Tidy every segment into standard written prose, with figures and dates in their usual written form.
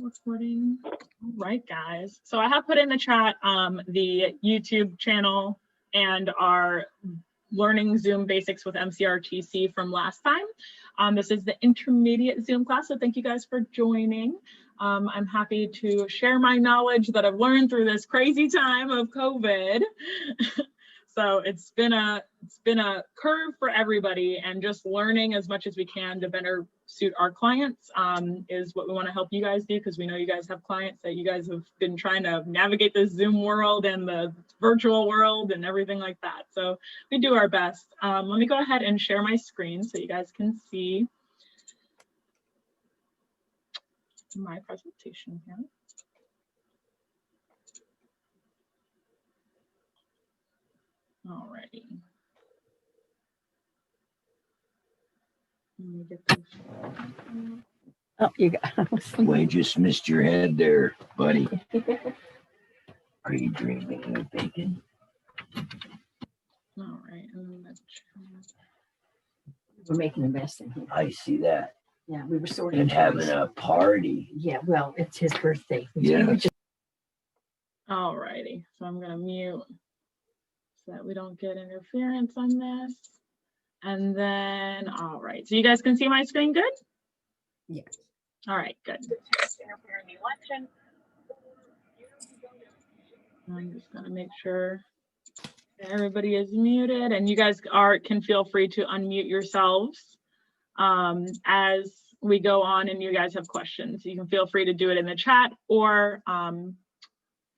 recording. All right, guys. So I have put in the chat the YouTube channel and our Learning Zoom Basics with MCRTC from last time. This is the intermediate Zoom class, so thank you guys for joining. I'm happy to share my knowledge that I've learned through this crazy time of COVID. So it's been a curve for everybody, and just learning as much as we can to better suit our clients is what we want to help you guys do, because we know you guys have clients that you guys have been trying to navigate the Zoom world and the virtual world and everything like that. So we do our best. Let me go ahead and share my screen so you guys can see my presentation here. Alrighty. Let me get this. Oh, you got Way just missed your head there, buddy. Are you dreaming of bacon? All right. We're making a mess in here. I see that. Yeah, we were sorting. And having a party. Yeah, well, it's his birthday. Yeah. All righty. So I'm going to mute so that we don't get interference on this. And then, all right. So you guys can see my screen good? Yes. All right, good. I'm just going to make sure everybody is muted, and you guys can feel free to unmute yourselves as we go on and you guys have questions. You can feel free to do it in the chat, or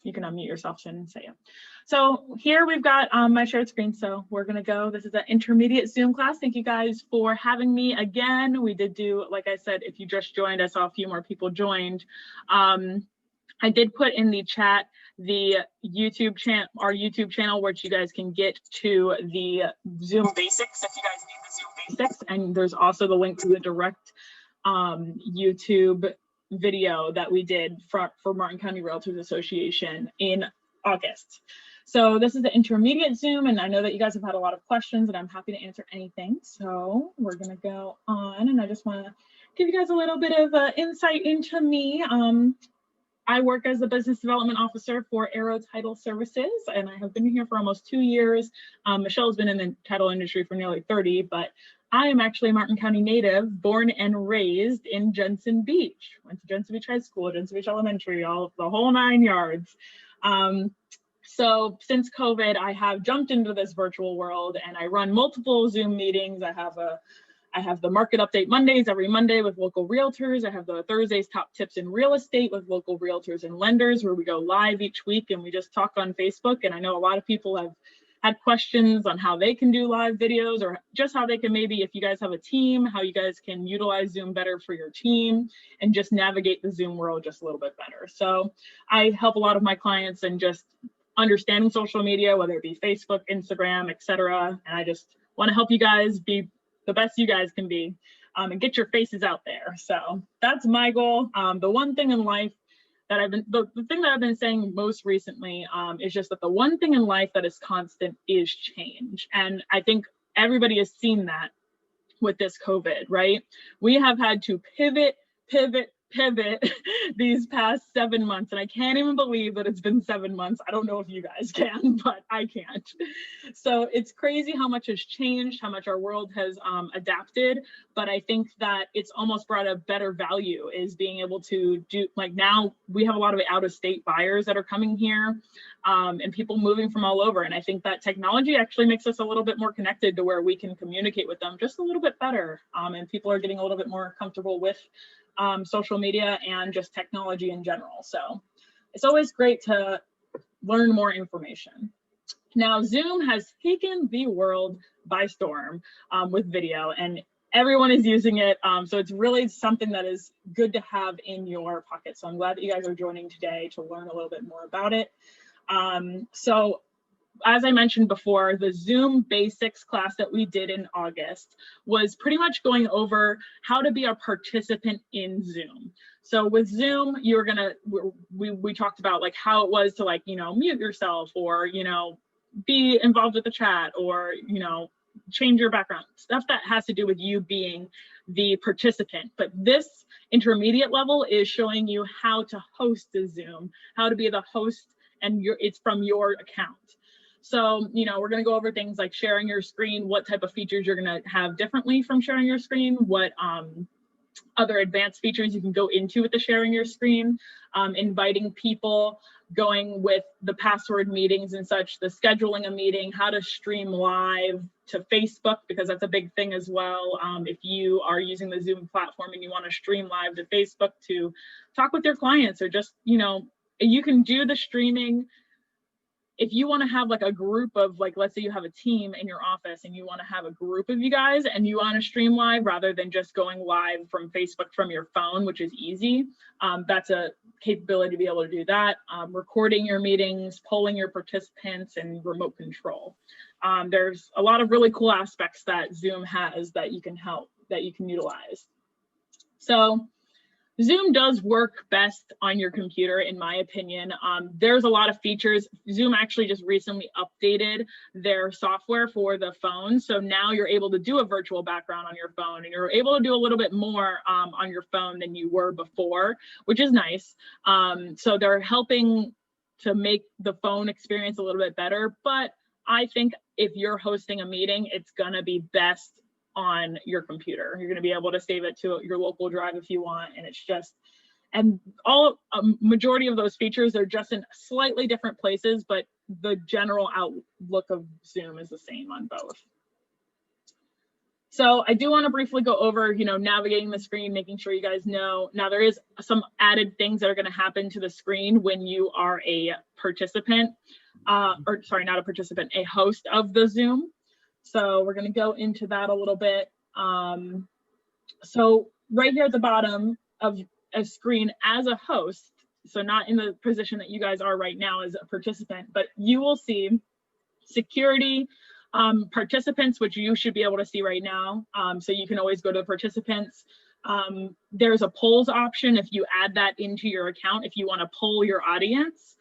you can unmute yourself and say it. So here we've got my shared screen. So we're going to go. This is an intermediate Zoom class. Thank you guys for having me again. We did do, like I said, if you just joined, I saw a few more people joined. I did put in the chat the YouTube channel, our YouTube channel, which you guys can get to the Zoom Basics if you guys need the Zoom Basics. And there's also the link to the direct YouTube video that we did for Martin County Realtors Association in August. So this is the intermediate Zoom, and I know that you guys have had a lot of questions, and I'm happy to answer anything. So we're going to go on, and I just want to give you guys a little bit of insight into me. I work as a business development officer for Aero Title Services, and I have been here for almost 2 years. Michelle's been in the title industry for nearly 30, but I am actually a Martin County native, born and raised in Jensen Beach. Went to Jensen Beach High School, Jensen Beach Elementary, the whole 9 yards. So since COVID, I have jumped into this virtual world, and I run multiple Zoom meetings. I have the market update Mondays every Monday with local realtors. I have the Thursdays top tips in real estate with local realtors and lenders, where we go live each week and we just talk on Facebook. And I know a lot of people have had questions on how they can do live videos, or just how they can, maybe if you guys have a team, how you guys can utilize Zoom better for your team and just navigate the Zoom world just a little bit better. So I help a lot of my clients in just understanding social media, whether it be Facebook, Instagram, etc. And I just want to help you guys be the best you guys can be and get your faces out there. So that's my goal. The one thing in life that the thing that I've been saying most recently is just that the one thing in life that is constant is change. And I think everybody has seen that with this COVID, right? We have had to pivot these past 7 months, and I can't even believe that it's been 7 months. I don't know if you guys can, but I can't. So it's crazy how much has changed, how much our world has adapted, but I think that it's almost brought a better value, is being able to do, like, now we have a lot of out-of-state buyers that are coming here and people moving from all over, and I think that technology actually makes us a little bit more connected to where we can communicate with them just a little bit better, and people are getting a little bit more comfortable with social media and just technology in general. So it's always great to learn more information. Now, Zoom has taken the world by storm with video, and everyone is using it. So it's really something that is good to have in your pocket. So I'm glad that you guys are joining today to learn a little bit more about it. So as I mentioned before, the Zoom Basics class that we did in August was pretty much going over how to be a participant in Zoom. So with Zoom, you're gonna, we talked about like how it was to, like, you know, mute yourself, or, you know, be involved with the chat, or, you know, change your background, stuff that has to do with you being the participant. But this intermediate level is showing you how to host a Zoom, how to be the host, and it's from your account. So, you know, we're going to go over things like sharing your screen, what type of features you're going to have differently from sharing your screen, what other advanced features you can go into with the sharing your screen, inviting people, going with the password meetings and such, the scheduling a meeting, how to stream live to Facebook, because that's a big thing as well. If you are using the Zoom platform and you want to stream live to Facebook to talk with your clients, or just, you know, you can do the streaming. If you want to have like a group of, like, let's say you have a team in your office and you want to have a group of you guys and you want to stream live rather than just going live from Facebook from your phone, which is easy. That's a capability to be able to do that. Recording your meetings, polling your participants, and remote control. There's a lot of really cool aspects that Zoom has that you can utilize. So Zoom does work best on your computer, in my opinion. There's a lot of features. Zoom actually just recently updated their software for the phone. So now you're able to do a virtual background on your phone, and you're able to do a little bit more on your phone than you were before, which is nice. So they're helping to make the phone experience a little bit better. But I think if you're hosting a meeting, it's gonna be best on your computer. You're going to be able to save it to your local drive if you want, and it's just, and majority of those features are just in slightly different places, but the general outlook of Zoom is the same on both. So I do want to briefly go over, you know, navigating the screen, making sure you guys know. Now there is some added things that are going to happen to the screen when you are a participant, or sorry, not a participant, a host of the Zoom. So we're going to go into that a little bit. So right here at the bottom of a screen as a host, so not in the position that you guys are right now as a participant, but you will see security, participants, which you should be able to see right now. So you can always go to the participants. There's a polls option if you add that into your account, if you want to poll your audience.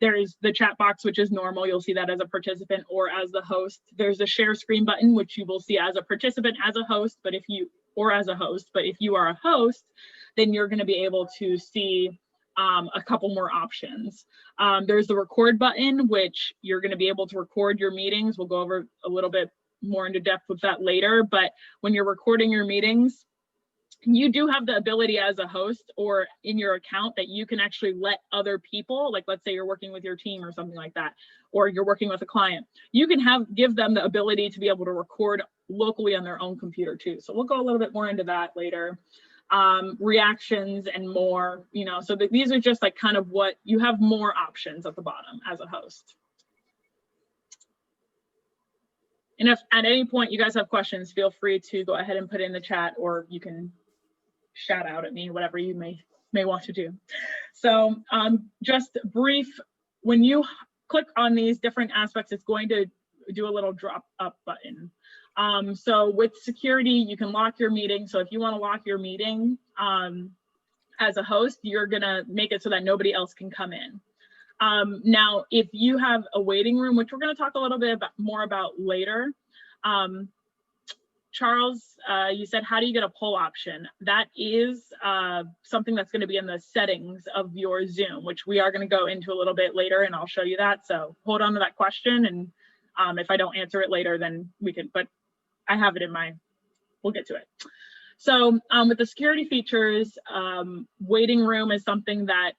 There's the chat box, which is normal. You'll see that as a participant or as the host. There's a share screen button, which you will see as a participant, as a host, but if you are a host, then you're going to be able to see a couple more options. There's the record button, which you're going to be able to record your meetings. We'll go over a little bit more into depth with that later, but when you're recording your meetings, you do have the ability as a host or in your account that you can actually let other people, like let's say you're working with your team or something like that, or you're working with a client, you can give them the ability to be able to record locally on their own computer too. So we'll go a little bit more into that later. Reactions and more, you know, so these are just like kind of what you have, more options at the bottom as a host. And if at any point you guys have questions, feel free to go ahead and put it in the chat, or you can shout out at me, whatever you may want to do. So just brief, when you click on these different aspects, it's going to do a little drop up button. So with security, you can lock your meeting. So if you want to lock your meeting as a host, you're gonna make it so that nobody else can come in. Now, if you have a waiting room, which we're going to talk a little bit more about later, Charles, you said, how do you get a poll option? That is something that's going to be in the settings of your Zoom, which we are going to go into a little bit later, and I'll show you that. So hold on to that question, and if I don't answer it later, then we can, but I have it in we'll get to it. So with the security features, waiting room is something that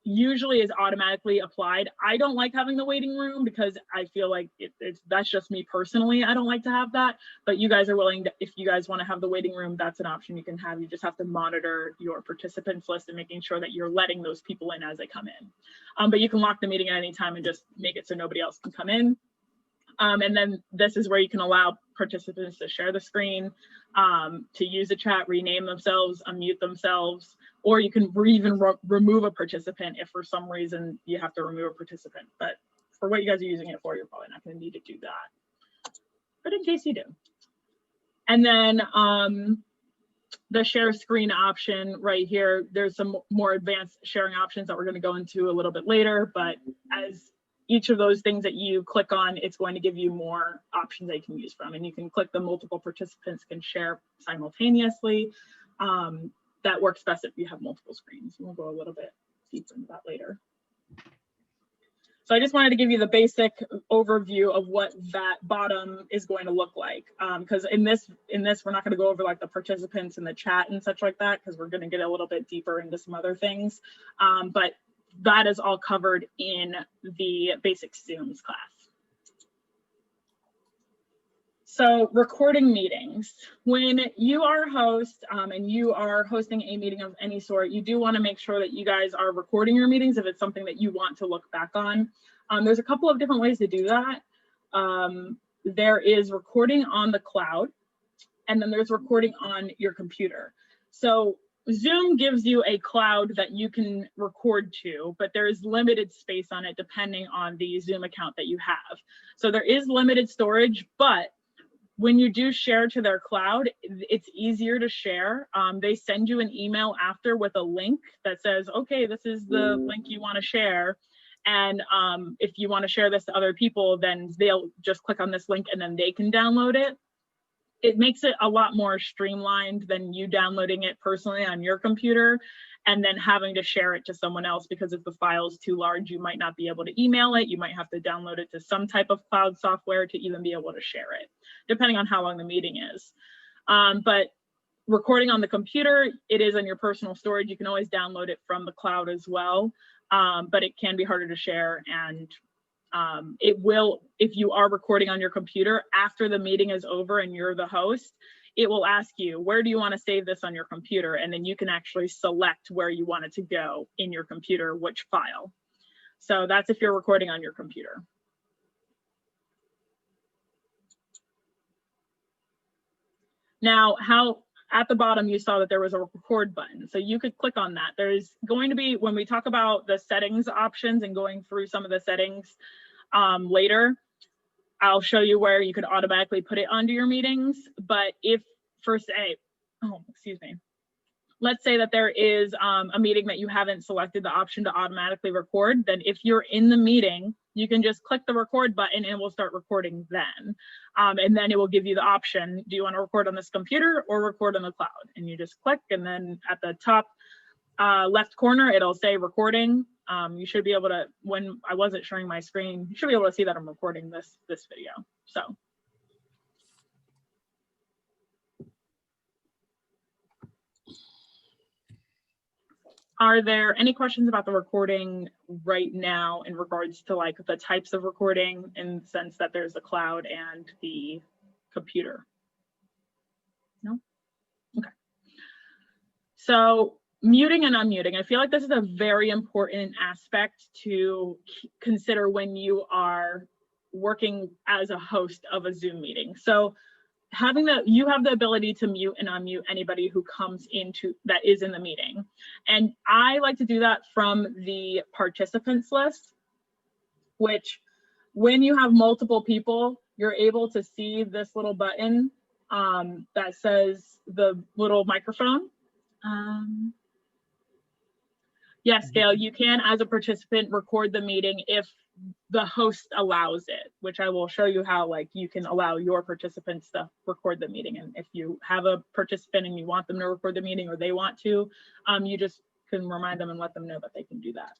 usually is automatically applied. I don't like having the waiting room because I feel like that's just me personally. I don't like to have that, but you guys are willing to, if you guys want to have the waiting room, that's an option you can have. You just have to monitor your participants list and making sure that you're letting those people in as they come in. But you can lock the meeting at any time and just make it so nobody else can come in. And then this is where you can allow participants to share the screen, to use the chat, rename themselves, unmute themselves, or you can even remove a participant if for some reason you have to remove a participant. But for what you guys are using it for, you're probably not going to need to do that. But in case you do. And then the share screen option right here, there's some more advanced sharing options that we're going to go into a little bit later. But as each of those things that you click on, it's going to give you more options that you can use from. And you can click the multiple participants can share simultaneously. That works best if you have multiple screens. We'll go a little bit deeper into that later. So I just wanted to give you the basic overview of what that bottom is going to look like. Because in this, we're not going to go over like the participants in the chat and such like that, because we're going to get a little bit deeper into some other things. But that is all covered in the basic Zooms class. So recording meetings. When you are a host and you are hosting a meeting of any sort, you do want to make sure that you guys are recording your meetings if it's something that you want to look back on. There's a couple of different ways to do that. There is recording on the cloud, and then there's recording on your computer. So Zoom gives you a cloud that you can record to, but there is limited space on it depending on the Zoom account that you have. So there is limited storage, but when you do share to their cloud, it's easier to share. They send you an email after with a link that says, okay, this is the link you want to share. And if you want to share this to other people, then they'll just click on this link and then they can download it. It makes it a lot more streamlined than you downloading it personally on your computer and then having to share it to someone else, because if the file is too large, you might not be able to email it. You might have to download it to some type of cloud software to even be able to share it, depending on how long the meeting is. But recording on the computer, it is on your personal storage. You can always download it from the cloud as well, but it can be harder to share. And it will, if you are recording on your computer, after the meeting is over and you're the host, it will ask you, where do you want to save this on your computer? And then you can actually select where you want it to go in your computer, which file. So that's if you're recording on your computer. Now, at the bottom, you saw that there was a record button. So you could click on that. There's going to be, when we talk about the settings options and going through some of the settings later, I'll show you where you could automatically put it onto your meetings. But if for say, let's say that there is a meeting that you haven't selected the option to automatically record, then if you're in the meeting, you can just click the record button and it will start recording then. And then it will give you the option, do you want to record on this computer or record on the cloud? And you just click, and then at the top left corner, it'll say recording. You should be able to, when I wasn't showing my screen, you should be able to see that I'm recording this video. So. Are there any questions about the recording right now in regards to like the types of recording, in the sense that there's the cloud and the computer? No? Okay. So muting and unmuting, I feel like this is a very important aspect to consider when you are working as a host of a Zoom meeting. So you have the ability to mute and unmute anybody who comes into that is in the meeting. And I like to do that from the participants list, which when you have multiple people, you're able to see this little button that says the little microphone. Yes, Gail, you can, as a participant, record the meeting if the host allows it, which I will show you how, like, you can allow your participants to record the meeting. And if you have a participant and you want them to record the meeting, or they want to, you just can remind them and let them know that they can do that.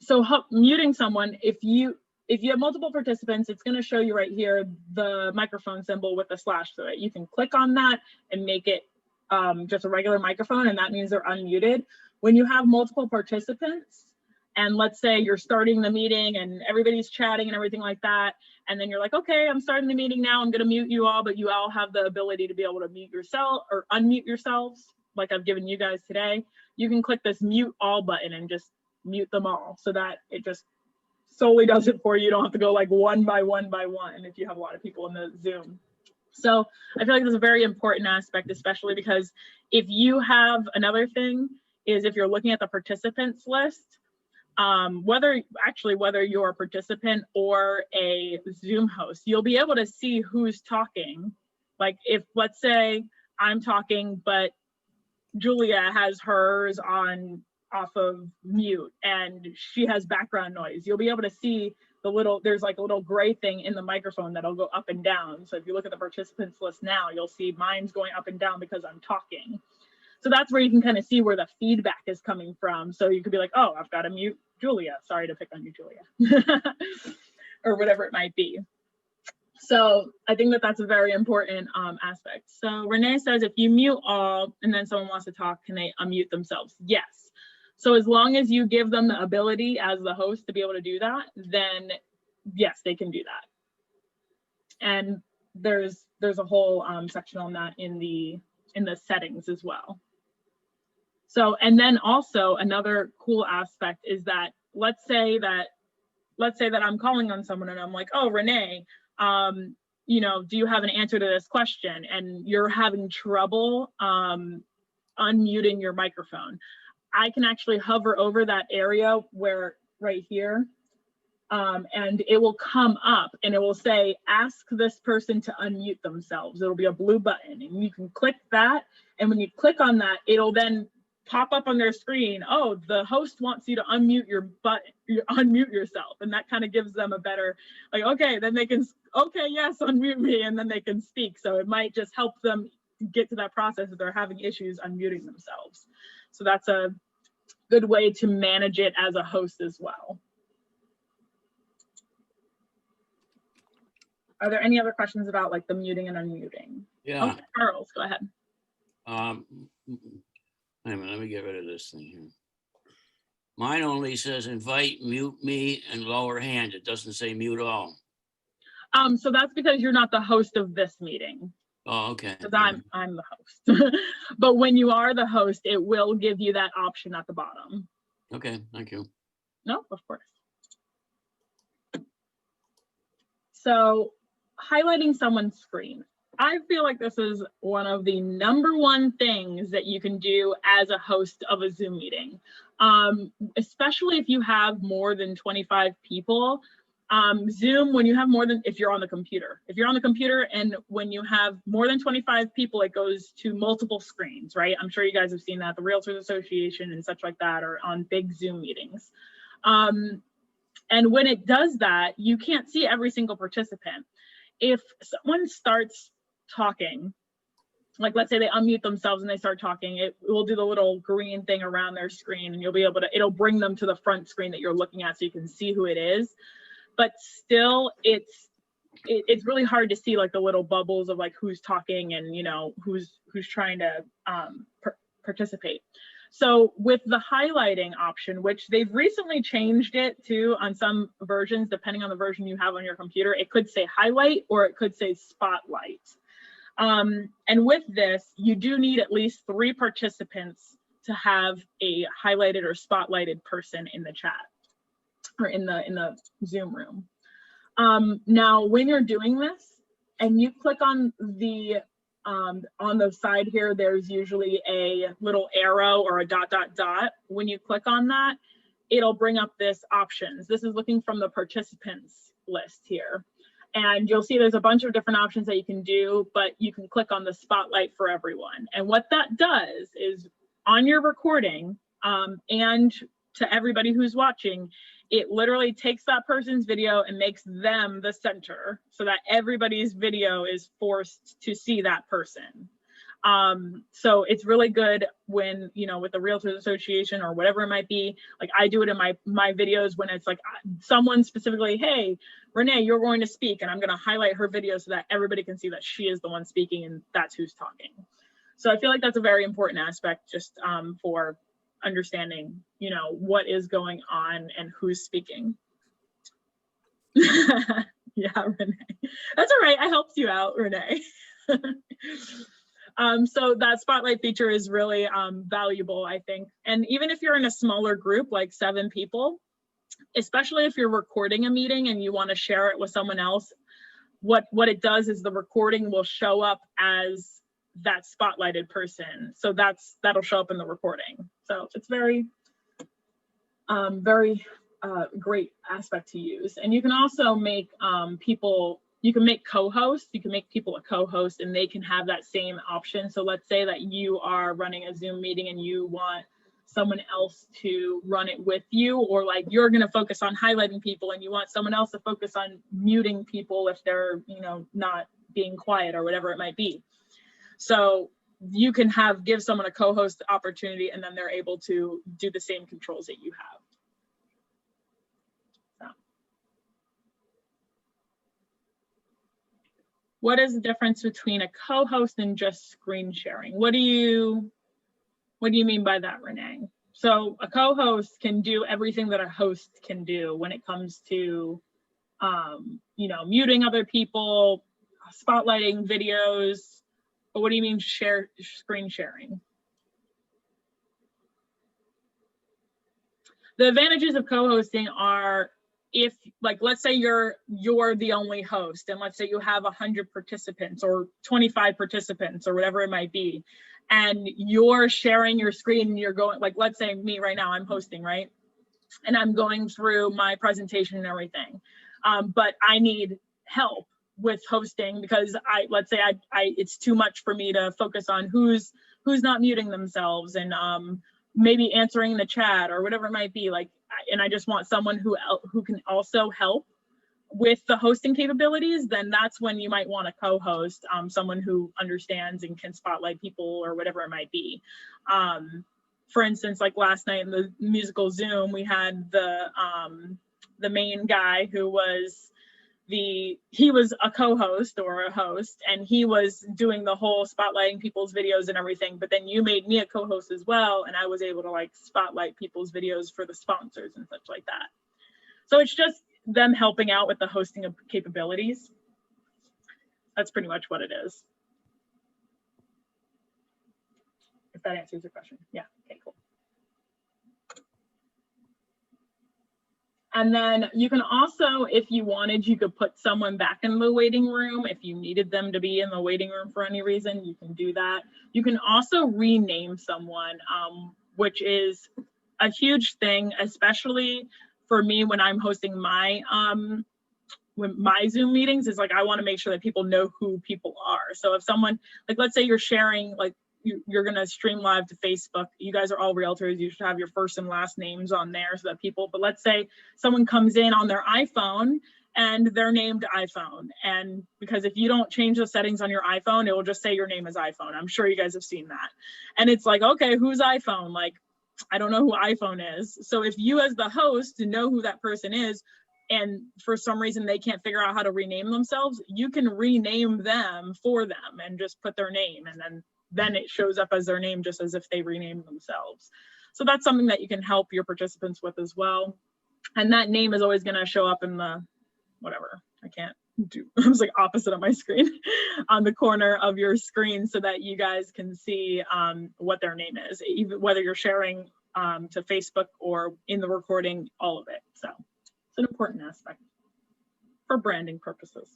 So, muting someone, if you have multiple participants, it's going to show you right here the microphone symbol with the slash through it. You can click on that and make it just a regular microphone, and that means they're unmuted. When you have multiple participants, and let's say you're starting the meeting and everybody's chatting and everything like that, and then you're like, okay, I'm starting the meeting now, I'm going to mute you all, but you all have the ability to be able to mute yourself or unmute yourselves, like I've given you guys today. You can click this mute all button and just mute them all, so that it just solely does it for you. You don't have to go like one by one if you have a lot of people in the Zoom. So I feel like this is a very important aspect, especially because if you have another thing is if you're looking at the participants list, whether you're a participant or a Zoom host, you'll be able to see who's talking. Like if, let's say I'm talking, but Julia has hers on off of mute and she has background noise, you'll be able to see the little, there's like a little gray thing in the microphone that'll go up and down. So if you look at the participants list now, you'll see mine's going up and down because I'm talking. So that's where you can kind of see where the feedback is coming from. So you could be like, oh, I've got to mute Julia. Sorry to pick on you, Julia, or whatever it might be. So I think that that's a very important aspect. So Renee says, if you mute all and then someone wants to talk, can they unmute themselves? Yes. So as long as you give them the ability as the host to be able to do that, then yes, they can do that. And there's a whole section on that in the settings as well. So, and then also another cool aspect is that let's say that I'm calling on someone and I'm like, oh, Renee, you know, do you have an answer to this question? And you're having trouble unmuting your microphone. I can actually hover over that area where right here, and it will come up and it will say, ask this person to unmute themselves. It'll be a blue button and you can click that. And when you click on that, it'll then pop up on their screen. Oh, the host wants you to unmute unmute yourself. And that kind of gives them a better, like, okay, then they can, okay, yes, unmute me. And then they can speak. So it might just help them get to that process if they're having issues unmuting themselves. So that's a good way to manage it as a host as well. Are there any other questions about like the muting and unmuting? Yeah. Okay, Charles, go ahead. Wait a minute, let me get rid of this thing here. Mine only says invite, mute me, and lower hand. It doesn't say mute all. So that's because you're not the host of this meeting. Oh, okay. Because I'm the host. But when you are the host, it will give you that option at the bottom. Okay, thank you. No, of course. So highlighting someone's screen. I feel like this is one of the #1 things that you can do as a host of a Zoom meeting, especially if you have more than 25 people. Zoom, when you have more than, if you're on the computer and when you have more than 25 people, it goes to multiple screens, right? I'm sure you guys have seen that, the Realtors Association and such like that, or on big Zoom meetings. And when it does that, you can't see every single participant. If someone starts talking, like let's say they unmute themselves and they start talking, it will do the little green thing around their screen and you'll be able to, it'll bring them to the front screen that you're looking at so you can see who it is. But still, it's really hard to see like the little bubbles of like who's talking and, you know, who's trying to participate. So with the highlighting option, which they've recently changed it to on some versions, depending on the version you have on your computer, it could say highlight or it could say spotlight. And with this, you do need at least 3 participants to have a highlighted or spotlighted person in the chat or in the Zoom room. Now, when you're doing this and you click on the side here, there's usually a little arrow or a ... When you click on that, it'll bring up this options. This is looking from the participants list here. And you'll see there's a bunch of different options that you can do, but you can click on the spotlight for everyone. And what that does is on your recording and to everybody who's watching, it literally takes that person's video and makes them the center so that everybody's video is forced to see that person. So it's really good when, you know, with the Realtors Association or whatever it might be, like I do it in my videos when it's like someone specifically, hey, Renee, you're going to speak, and I'm going to highlight her video so that everybody can see that she is the one speaking and that's who's talking. So I feel like that's a very important aspect just for understanding, you know, what is going on and who's speaking. Yeah, Renee. That's all right. I helped you out, Renee. So that spotlight feature is really valuable, I think. And even if you're in a smaller group, like 7 people, especially if you're recording a meeting and you want to share it with someone else, what it does is the recording will show up as that spotlighted person. So that'll show up in the recording. So it's very great aspect to use. And you can also make you can make co-hosts, you can make people a co-host and they can have that same option. So let's say that you are running a Zoom meeting and you want someone else to run it with you, or like you're going to focus on highlighting people and you want someone else to focus on muting people if they're, you know, not being quiet or whatever it might be. So you can give someone a co-host opportunity, and then they're able to do the same controls that you have. So. What is the difference between a co-host and just screen sharing? What do you mean by that, Renee? So a co-host can do everything that a host can do when it comes to, you know, muting other people, spotlighting videos. But what do you mean screen sharing? The advantages of co-hosting are, if, like, let's say you're the only host, and let's say you have 100 participants or 25 participants or whatever it might be, and you're sharing your screen and you're going, like, let's say me right now, I'm hosting, right? And I'm going through my presentation and everything. But I need help with hosting because let's say it's too much for me to focus on who's not muting themselves and maybe answering the chat or whatever it might be, like, and I just want someone who can also help with the hosting capabilities, then that's when you might want to co-host someone who understands and can spotlight people or whatever it might be. For instance, like last night in the musical Zoom, we had the main guy who was he was a co-host or a host, and he was doing the whole spotlighting people's videos and everything, but then you made me a co-host as well, and I was able to like spotlight people's videos for the sponsors and such like that. So it's just them helping out with the hosting of capabilities. That's pretty much what it is. If that answers your question. Yeah, okay, cool. And then you can also, if you wanted, you could put someone back in the waiting room. If you needed them to be in the waiting room for any reason, you can do that. You can also rename someone, which is a huge thing, especially for me when I'm hosting my Zoom meetings. Is like, I want to make sure that people know who people are. So if someone, like, let's say you're sharing, like, you're going to stream live to Facebook. You guys are all realtors. You should have your first and last names on there so that people, but let's say someone comes in on their iPhone and they're named iPhone. And because if you don't change the settings on your iPhone, it will just say your name is iPhone. I'm sure you guys have seen that. And it's like, okay, who's iPhone? Like, I don't know who iPhone is. So if you as the host know who that person is, and for some reason they can't figure out how to rename themselves, you can rename them for them and just put their name, and then it shows up as their name just as if they renamed themselves. So that's something that you can help your participants with as well. And that name is always going to show up in the, whatever, I can't do, I was like opposite of my screen, on the corner of your screen, so that you guys can see what their name is, even whether you're sharing to Facebook or in the recording, all of it. So it's an important aspect for branding purposes.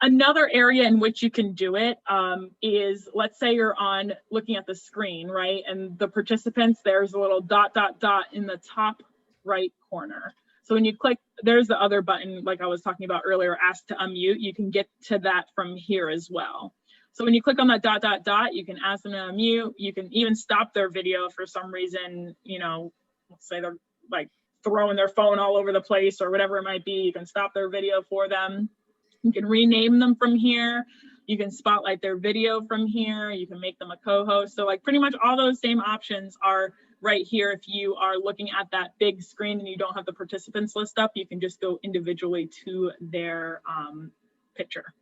Another area in which you can do it is, let's say you're looking at the screen, right? And the participants, there's a little dot, dot, dot in the top right corner. So when you click, there's the other button, like I was talking about earlier, ask to unmute. You can get to that from here as well. So when you click on that dot, dot, dot, you can ask them to unmute. You can even stop their video for some reason, you know, let's say they're like throwing their phone all over the place or whatever it might be. You can stop their video for them. You can rename them from here. You can spotlight their video from here. You can make them a co-host. So like pretty much all those same options are right here. If you are looking at that big screen and you don't have the participants list up, you can just go individually to their picture.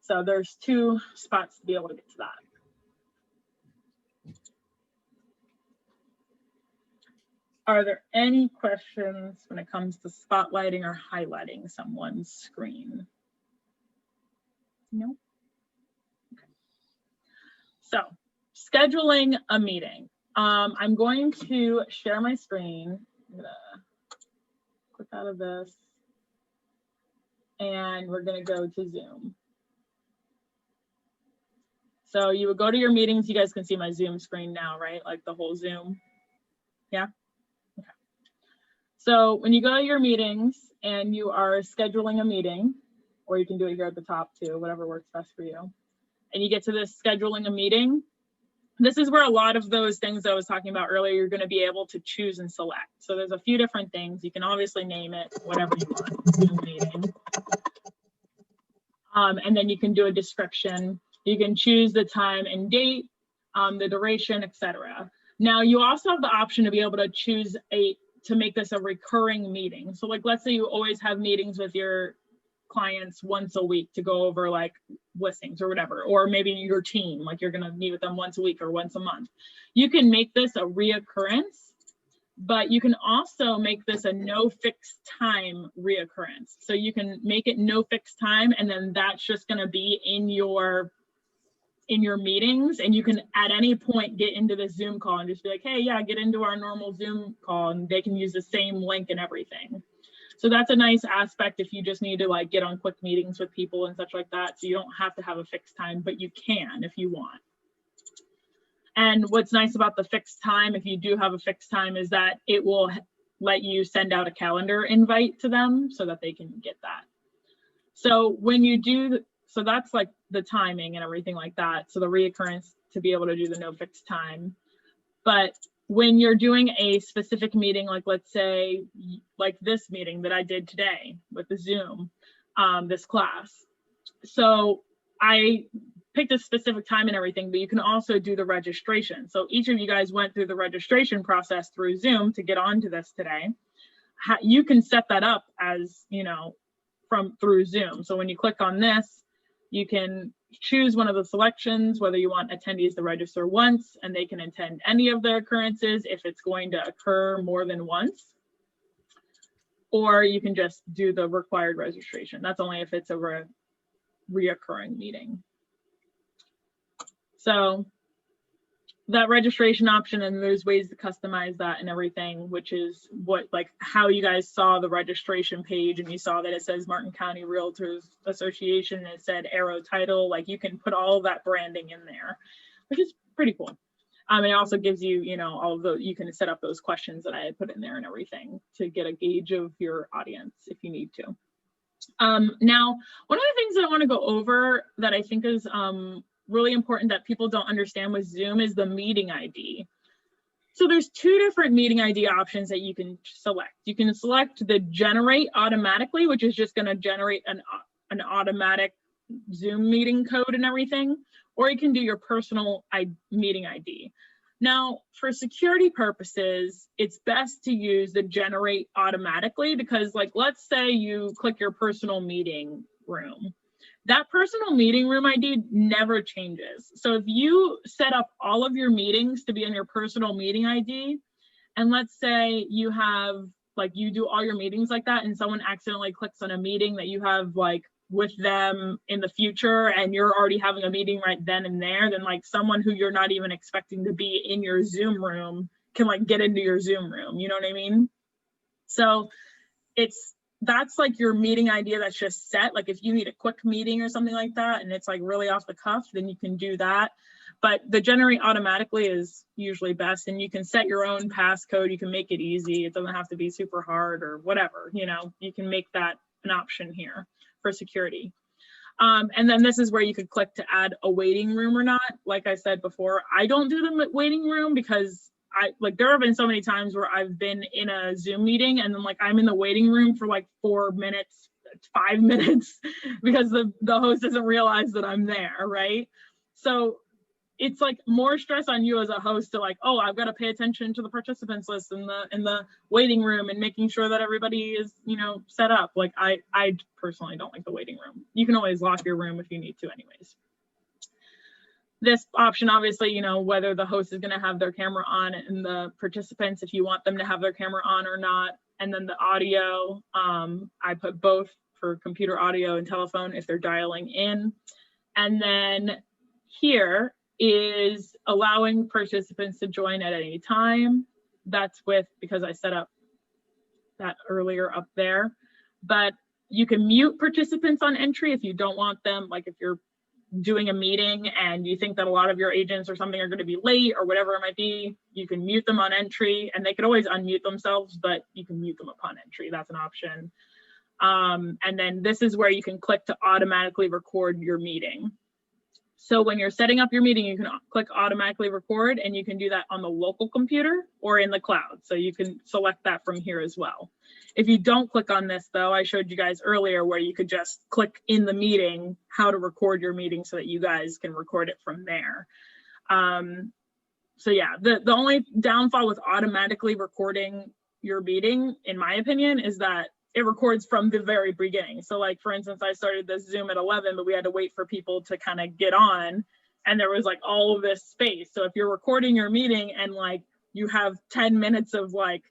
So there's two spots to be able to get to that. Are there any questions when it comes to spotlighting or highlighting someone's screen? No? Okay. So, scheduling a meeting. I'm going to share my screen. I'm gonna click out of this, and we're gonna go to Zoom. So you would go to your meetings. You guys can see my Zoom screen now, right? Like the whole Zoom. Yeah? Okay. So when you go to your meetings and you are scheduling a meeting, or you can do it here at the top too, whatever works best for you. and you get to this scheduling a meeting. This is where a lot of those things I was talking about earlier, you're going to be able to choose and select. So there's a few different things. You can obviously name it whatever you want, Zoom meeting. And then you can do a description. You can choose the time and date, the duration, etc. Now you also have the option to be able to choose to make this a recurring meeting. So like, let's say you always have meetings with your clients once a week to go over like listings or whatever, or maybe your team, like you're going to meet with them once a week or once a month. You can make this a reoccurrence, but you can also make this a no fixed time reoccurrence. So you can make it no fixed time, and then that's just going to be in your meetings, and you can at any point get into the Zoom call and just be like, hey, yeah, get into our normal Zoom call, and they can use the same link and everything. So that's a nice aspect if you just need to like get on quick meetings with people and such like that. So you don't have to have a fixed time, but you can if you want. And what's nice about the fixed time, if you do have a fixed time, is that it will let you send out a calendar invite to them so that they can get that. So when you do, so that's like the timing and everything like that. So the reoccurrence to be able to do the no fixed time. But when you're doing a specific meeting, like let's say like this meeting that I did today with the Zoom, this class. So I picked a specific time and everything, but you can also do the registration. So each of you guys went through the registration process through Zoom to get onto this today. You can set that up as, you know, through Zoom. So when you click on this, you can choose one of the selections, whether you want attendees to register once and they can attend any of the occurrences if it's going to occur more than once, or you can just do the required registration. That's only if it's a reoccurring meeting. So that registration option, and there's ways to customize that and everything, which is what, like how you guys saw the registration page and you saw that it says Martin County Realtors Association and it said Arrow Title, like you can put all of that branding in there, which is pretty cool. It also gives you, you know, all of the, you can set up those questions that I had put in there and everything to get a gauge of your audience if you need to. Now, one of the things that I want to go over that I think is really important that people don't understand with Zoom is the meeting ID. So there's two different meeting ID options that you can select. You can select the generate automatically, which is just going to generate an automatic Zoom meeting code and everything, or you can do your personal meeting ID. Now, for security purposes, it's best to use the generate automatically because, like, let's say you click your personal meeting room. That personal meeting room ID never changes. So if you set up all of your meetings to be in your personal meeting ID, and let's say you have, like, you do all your meetings like that and someone accidentally clicks on a meeting that you have like with them in the future and you're already having a meeting right then and there, then like someone who you're not even expecting to be in your Zoom room can like get into your Zoom room, you know what I mean? So that's like your meeting idea that's just set. Like if you need a quick meeting or something like that and it's like really off the cuff, then you can do that. But the generate automatically is usually best, and you can set your own passcode. You can make it easy. It doesn't have to be super hard or whatever, you know, you can make that an option here for security. And then this is where you could click to add a waiting room or not. Like I said before, I don't do the waiting room because there have been so many times where I've been in a Zoom meeting and then like I'm in the waiting room for like 4 minutes, 5 minutes because the host doesn't realize that I'm there, right? So it's like more stress on you as a host to like, oh, I've got to pay attention to the participants list in the waiting room and making sure that everybody is, you know, set up. Like I personally don't like the waiting room. You can always lock your room if you need to anyways. This option, obviously, you know, whether the host is going to have their camera on and the participants, if you want them to have their camera on or not. And then the audio, I put both for computer audio and telephone if they're dialing in. And then here is allowing participants to join at any time. That's because I set up that earlier up there. But you can mute participants on entry if you don't want them, like if you're doing a meeting and you think that a lot of your agents or something are going to be late or whatever it might be, you can mute them on entry, and they could always unmute themselves, but you can mute them upon entry. That's an option. And then this is where you can click to automatically record your meeting. So when you're setting up your meeting, you can click automatically record, and you can do that on the local computer or in the cloud. So you can select that from here as well. If you don't click on this though, I showed you guys earlier where you could just click in the meeting how to record your meeting so that you guys can record it from there. So yeah, the only downfall with automatically recording your meeting, in my opinion, is that it records from the very beginning. So like, for instance, I started this Zoom at 11, but we had to wait for people to kind of get on, and there was like all of this space. So if you're recording your meeting and like you have 10 minutes of like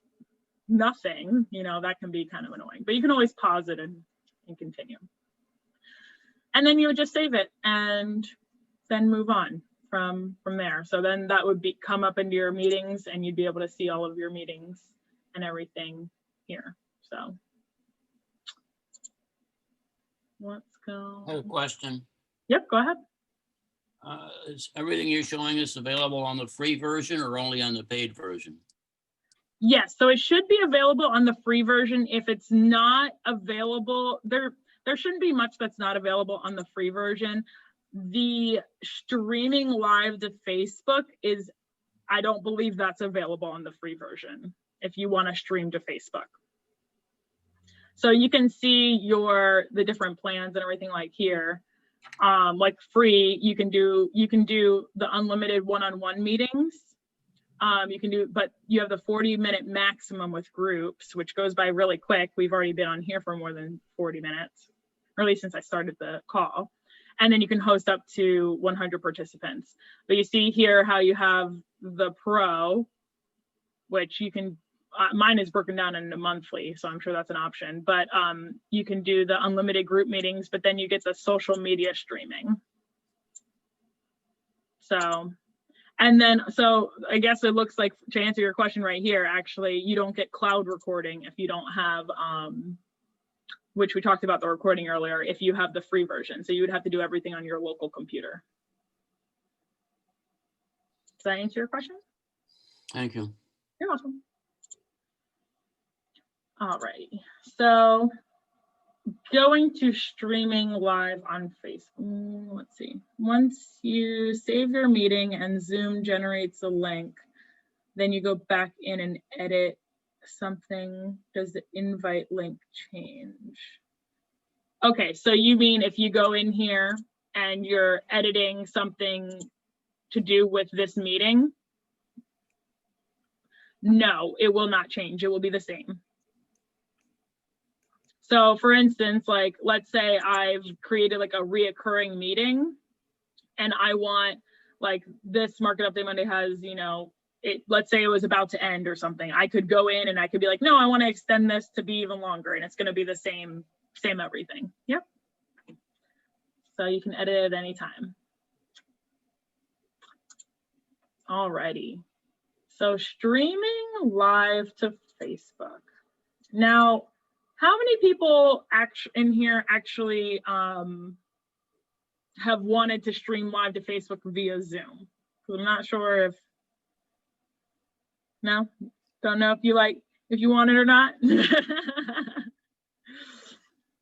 nothing, you know, that can be kind of annoying, but you can always pause it and continue. And then you would just save it and then move on from there. So then that would come up into your meetings, and you'd be able to see all of your meetings and everything here. So let's go. I have a question. Yep, go ahead. Is everything you're showing us available on the free version or only on the paid version? Yes, so it should be available on the free version. If it's not available, there shouldn't be much that's not available on the free version. The streaming live to Facebook is, I don't believe that's available on the free version if you want to stream to Facebook. So you can see the different plans and everything like here. Like free, you can do the unlimited one-on-one meetings. You can do, but you have the 40-minute maximum with groups, which goes by really quick. We've already been on here for more than 40 minutes, or at least since I started the call. And then you can host up to 100 participants. But you see here how you have the pro, which you can, mine is broken down into monthly, so I'm sure that's an option. But you can do the unlimited group meetings, but then you get the social media streaming. So, and then, so I guess it looks like, to answer your question right here, actually, you don't get cloud recording if you don't have, which we talked about the recording earlier, if you have the free version. So you would have to do everything on your local computer. Does that answer your question? Thank you. You're welcome. All righty. So going to streaming live on Facebook. Let's see. Once you save your meeting and Zoom generates a link, then you go back in and edit something. Does the invite link change? Okay, so you mean if you go in here and you're editing something to do with this meeting? No, it will not change. It will be the same. So for instance, like, let's say I've created like a reoccurring meeting and I want, like, this Market Update Monday has, you know, let's say it was about to end or something. I could go in and I could be like, no, I want to extend this to be even longer, and it's going to be the same everything. Yep. So you can edit at any time. Alrighty. So streaming live to Facebook. Now, how many people in here actually have wanted to stream live to Facebook via Zoom? Because I'm not sure if, no, don't know if you want it or not.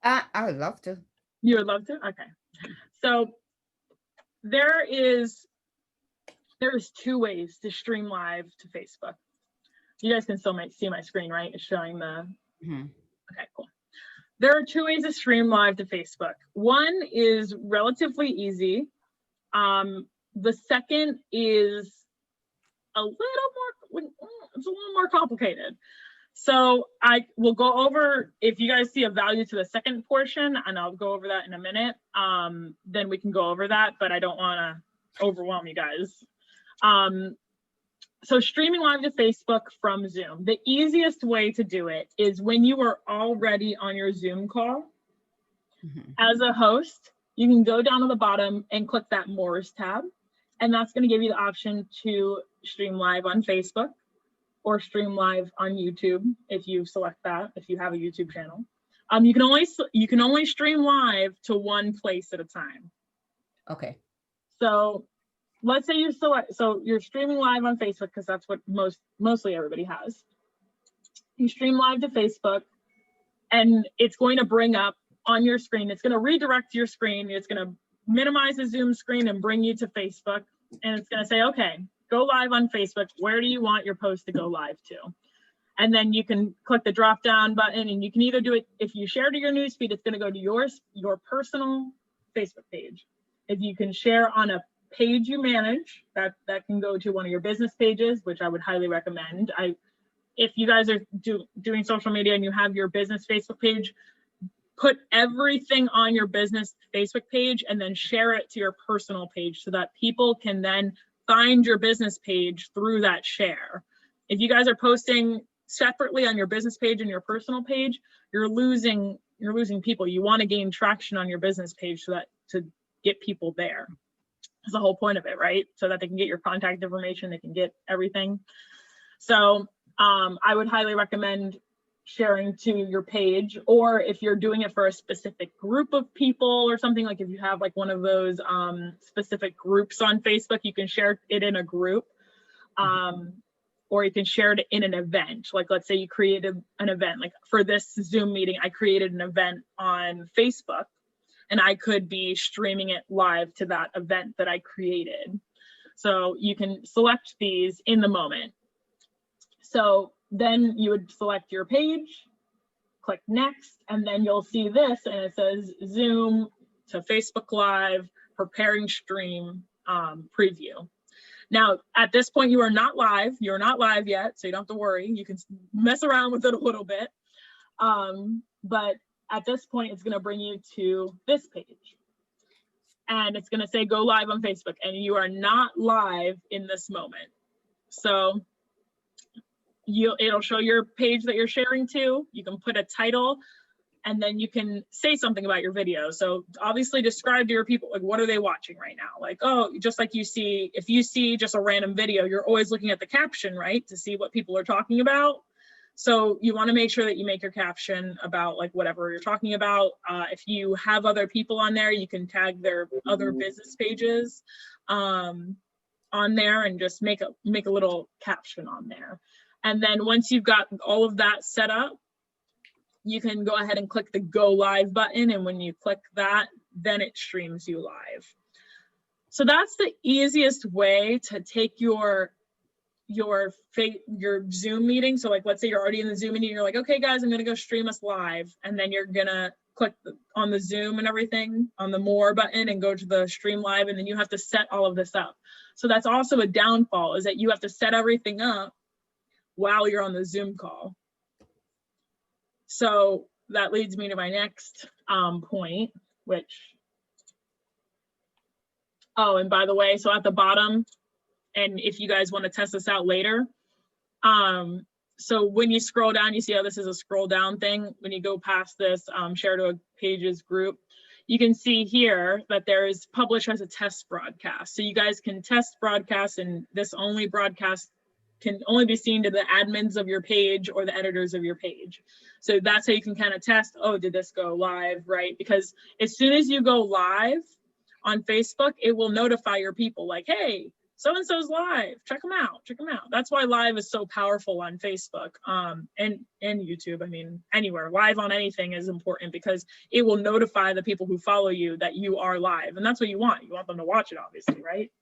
I would love to. You would love to? Okay. So there's 2 ways to stream live to Facebook. You guys can still see my screen, right? It's showing the, okay, cool. There are 2 ways to stream live to Facebook. One is relatively easy. The second is a little more complicated. So I will go over, if you guys see a value to the second portion, and I'll go over that in a minute, then we can go over that, but I don't want to overwhelm you guys. So streaming live to Facebook from Zoom, the easiest way to do it is when you are already on your Zoom call. As a host, you can go down to the bottom and click that More's tab, and that's going to give you the option to stream live on Facebook or stream live on YouTube if you select that, if you have a YouTube channel. You can only stream live to one place at a time. Okay. So let's say you select, so you're streaming live on Facebook because that's what mostly everybody has. You stream live to Facebook, and it's going to bring up on your screen, it's going to redirect your screen. It's going to minimize the Zoom screen and bring you to Facebook. And it's going to say, okay, go live on Facebook. Where do you want your post to go live to? And then you can click the drop down button, and you can either do it, if you share to your newsfeed, it's going to go to your personal Facebook page. If you can share on a page you manage, that can go to one of your business pages, which I would highly recommend. If you guys are doing social media and you have your business Facebook page, put everything on your business Facebook page and then share it to your personal page so that people can then find your business page through that share. If you guys are posting separately on your business page and your personal page, you're losing people. You want to gain traction on your business page to get people there. That's the whole point of it, right? So that they can get your contact information, they can get everything. So I would highly recommend sharing to your page, or if you're doing it for a specific group of people or something, like if you have like one of those specific groups on Facebook, you can share it in a group. Or you can share it in an event. Like, let's say you created an event, like for this Zoom meeting, I created an event on Facebook, and I could be streaming it live to that event that I created. So you can select these in the moment. So then you would select your page, click next, and then you'll see this, and it says Zoom to Facebook Live, preparing stream preview. Now, at this point, you are not live. You're not live yet, so you don't have to worry. You can mess around with it a little bit. But at this point, it's going to bring you to this page. And it's going to say go live on Facebook. And you are not live in this moment. So it'll show your page that you're sharing to. You can put a title, and then you can say something about your video. So obviously describe to your people, like, what are they watching right now? Like, oh, just like if you see just a random video, you're always looking at the caption, right? To see what people are talking about. So you want to make sure that you make your caption about like whatever you're talking about. If you have other people on there, you can tag their other business pages on there and just make a little caption on there. And then once you've got all of that set up, you can go ahead and click the go live button. And when you click that, then it streams you live. So that's the easiest way to take your Zoom meeting. So like, let's say you're already in the Zoom meeting, you're like, okay, guys, I'm going to go stream us live. And then you're going to click on the Zoom and everything on the more button and go to the stream live. And then you have to set all of this up. So that's also a downfall, is that you have to set everything up while you're on the Zoom call. So that leads me to my next point, which, oh, and by the way, so at the bottom, and if you guys want to test this out later, so when you scroll down, you see how this is a scroll down thing. When you go past this share to a pages group, you can see here that there is publish as a test broadcast. So you guys can test broadcast, and this only broadcast can only be seen to the admins of your page or the editors of your page. So that's how you can kind of test, oh, did this go live, right? Because as soon as you go live on Facebook, it will notify your people like, hey, so-and-so's live, check them out. That's why live is so powerful on Facebook and YouTube. I mean, anywhere, live on anything is important because it will notify the people who follow you that you are live. And that's what you want. You want them to watch it, obviously, right?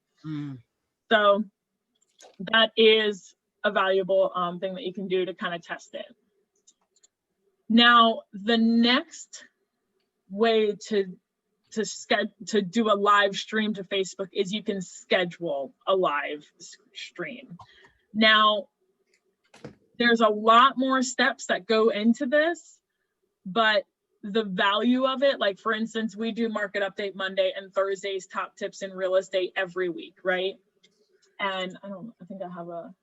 So that is a valuable thing that you can do to kind of test it. Now, the next way to do a live stream to Facebook is you can schedule a live stream. Now, there's a lot more steps that go into this, but the value of it, like for instance, we do Market Update Monday and Thursday's Top Tips in Real Estate every week, right? And I think I have a,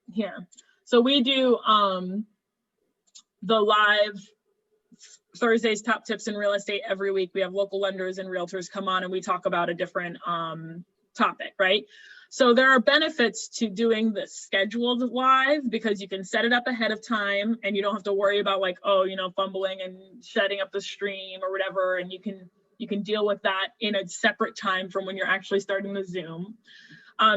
here. So we do the live Thursday's Top Tips in Real Estate every week. We have local lenders and realtors come on and we talk about a different topic, right? So there are benefits to doing the scheduled live because you can set it up ahead of time and you don't have to worry about like, oh, fumbling and setting up the stream or whatever. And you can deal with that in a separate time from when you're actually starting the Zoom.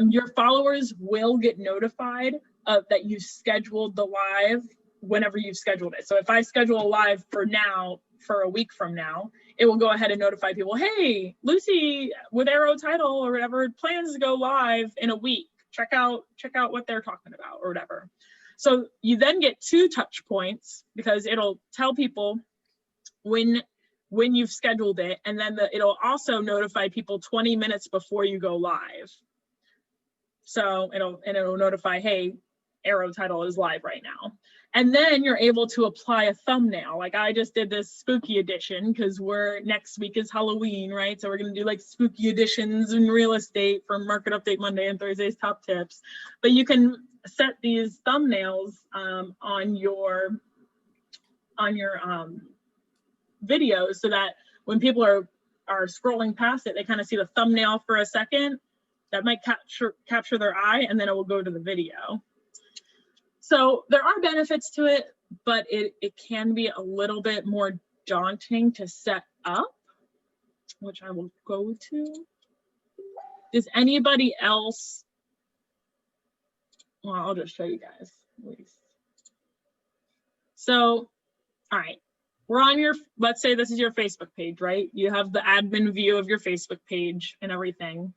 Your followers will get notified that you've scheduled the live whenever you've scheduled it. So if I schedule a live for now for a week from now, it will go ahead and notify people, hey, Lucie with Arrow Title or whatever plans to go live in a week. Check out what they're talking about or whatever. So you then get 2 touch points because it'll tell people when you've scheduled it, and then it'll also notify people 20 minutes before you go live. So it'll notify, hey, Arrow Title is live right now. And then you're able to apply a thumbnail. Like I just did this spooky edition because next week is Halloween, right? So we're gonna do like spooky editions in real estate for Market Update Monday and Thursday's top tips. But you can set these thumbnails on your videos so that when people are scrolling past it, they kind of see the thumbnail for a second. That might capture their eye, and then it will go to the video. So there are benefits to it, but it can be a little bit more daunting to set up, which I will go to. Does anybody else? Well, I'll just show you guys at least. So, all right, we're on let's say this is your Facebook page, right? You have the admin view of your Facebook page and everything.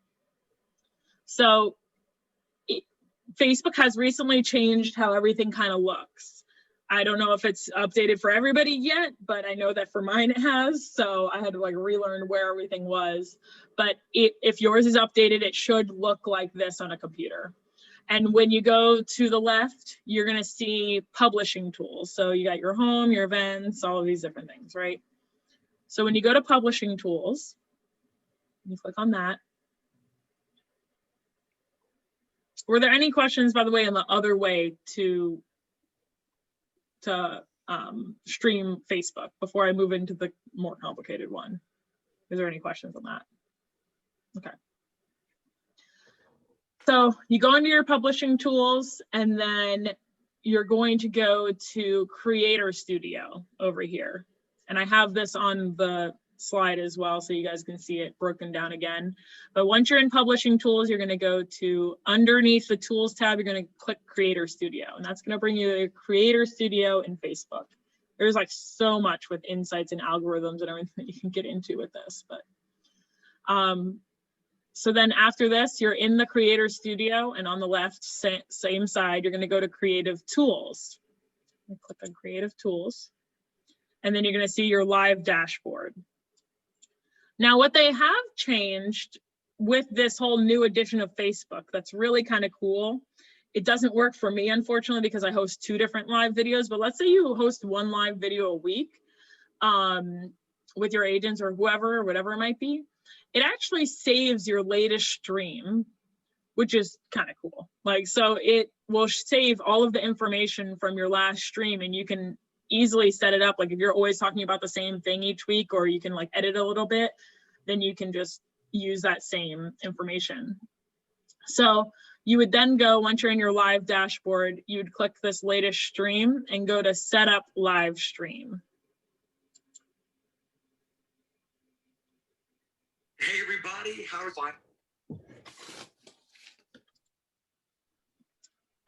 So Facebook has recently changed how everything kind of looks. I don't know if it's updated for everybody yet, but I know that for mine it has. So I had to like relearn where everything was. But if yours is updated, it should look like this on a computer. And when you go to the left, you're going to see publishing tools. So you got your home, your events, all of these different things, right? So when you go to publishing tools, you click on that. Were there any questions, by the way, on the other way to stream Facebook before I move into the more complicated one? Is there any questions on that? Okay. So you go into your publishing tools, and then you're going to go to Creator Studio over here. And I have this on the slide as well, so you guys can see it broken down again. But once you're in publishing tools, you're going to go to underneath the tools tab, you're going to click Creator Studio, and that's going to bring you to Creator Studio in Facebook. There's like so much with insights and algorithms and everything that you can get into with this. But so then after this, you're in the Creator Studio, and on the left same side, you're going to go to Creative Tools. Click on Creative Tools, and then you're going to see your live dashboard. Now, what they have changed with this whole new edition of Facebook, that's really kind of cool. It doesn't work for me, unfortunately, because I host 2 different live videos. But let's say you host 1 live video a week with your agents or whoever, or whatever it might be. It actually saves your latest stream, which is kind of cool. Like, so it will save all of the information from your last stream, and you can easily set it up. Like if you're always talking about the same thing each week, or you can like edit a little bit, then you can just use that same information. So you would then go, once you're in your live dashboard, you would click this latest stream and go to set up live stream. Hey everybody, how's it?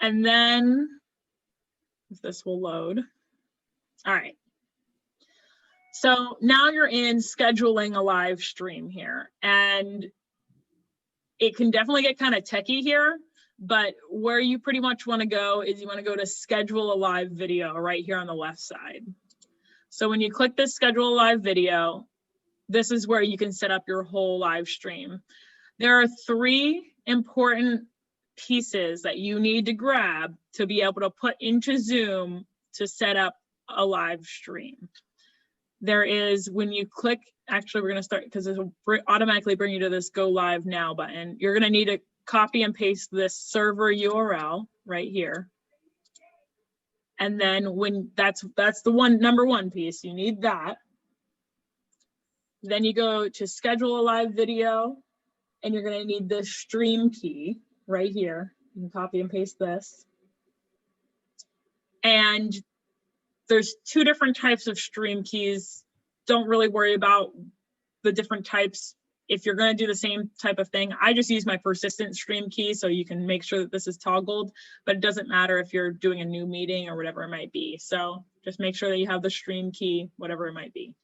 And then this will load. All right. So now you're in scheduling a live stream here, and it can definitely get kind of techie here, but where you pretty much want to go is you want to go to schedule a live video right here on the left side. So when you click this schedule a live video, this is where you can set up your whole live stream. There are 3 important pieces that you need to grab to be able to put into Zoom to set up a live stream. There is, when you click, actually we're going to start because this will automatically bring you to this go live now button. You're going to need to copy and paste this server URL right here. And then when that's the number one piece, you need that. Then you go to schedule a live video, and you're going to need this stream key right here. You can copy and paste this. And there's 2 different types of stream keys. Don't really worry about the different types. If you're going to do the same type of thing, I just use my persistent stream key, so you can make sure that this is toggled, but it doesn't matter if you're doing a new meeting or whatever it might be. So just make sure that you have the stream key, whatever it might be.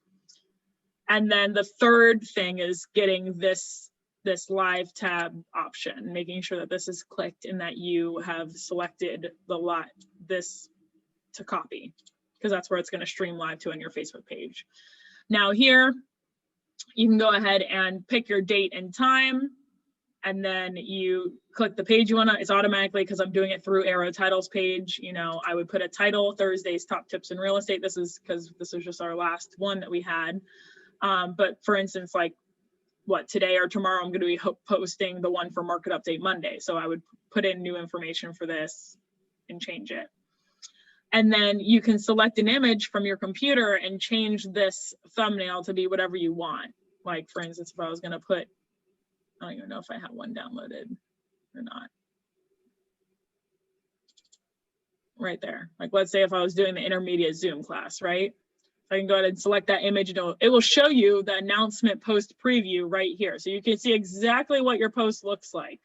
And then the third thing is getting this live tab option, making sure that this is clicked and that you have selected this to copy, because that's where it's going to stream live to on your Facebook page. Now here, you can go ahead and pick your date and time, and then you click the page you want to. It's automatically, because I'm doing it through Arrow Titles page. You know, I would put a title, Thursday's Top Tips in Real Estate. This is because this was just our last one that we had. But for instance, like today or tomorrow, I'm going to be posting the one for Market Update Monday. So I would put in new information for this and change it. And then you can select an image from your computer and change this thumbnail to be whatever you want. Like, for instance, if I was going to put, I don't even know if I have one downloaded or not. Right there. Like, let's say if I was doing the intermediate Zoom class, right? I can go ahead and select that image. It will show you the announcement post preview right here. So you can see exactly what your post looks like.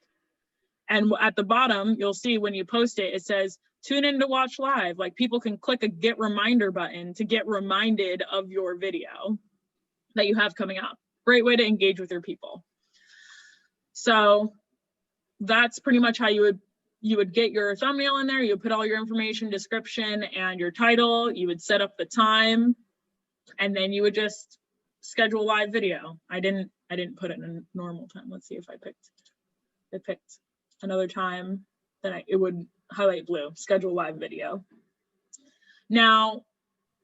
And at the bottom, you'll see when you post it, it says, tune in to watch live. Like, people can click a get reminder button to get reminded of your video that you have coming up. Great way to engage with your people. So that's pretty much how you would get your thumbnail in there. You would put all your information, description, and your title. You would set up the time, and then you would just schedule live video. I didn't put it in a normal time. Let's see if I picked another time, then it would highlight blue, schedule live video. Now,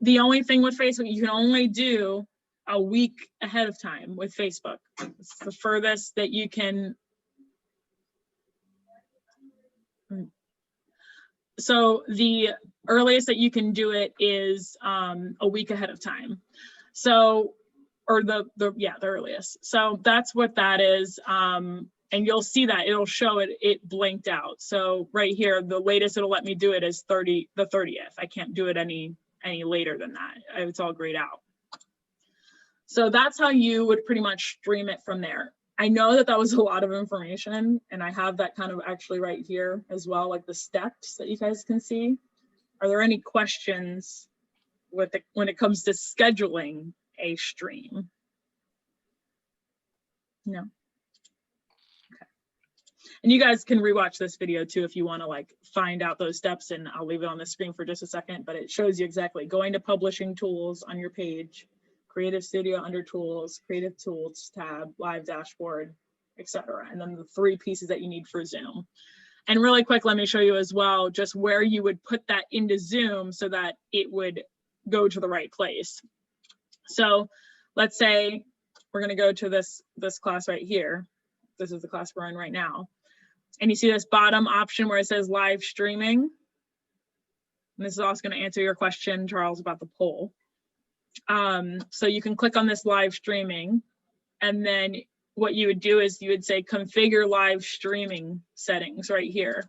the only thing with Facebook, you can only do a week ahead of time with Facebook. It's the furthest that you can. So the earliest that you can do it is a week ahead of time. So, or the earliest. So that's what that is. And you'll see that it'll show it blinked out. So right here, the latest it'll let me do it is the 30th. I can't do it any later than that. It's all grayed out. So that's how you would pretty much stream it from there. I know that was a lot of information, and I have that kind of actually right here as well, like the steps that you guys can see. Are there any questions when it comes to scheduling a stream? No. And you guys can rewatch this video too if you want to like find out those steps, and I'll leave it on the screen for just a second, but it shows you exactly going to publishing tools on your page, Creative Studio under tools, Creative Tools tab, live dashboard, etc. And then the 3 pieces that you need for Zoom. And really quick, let me show you as well just where you would put that into Zoom so that it would go to the right place. So let's say we're going to go to this class right here. This is the class we're in right now. And you see this bottom option where it says live streaming. And this is also going to answer your question, Charles, about the poll. So you can click on this live streaming, and then what you would do is you would say configure live streaming settings right here.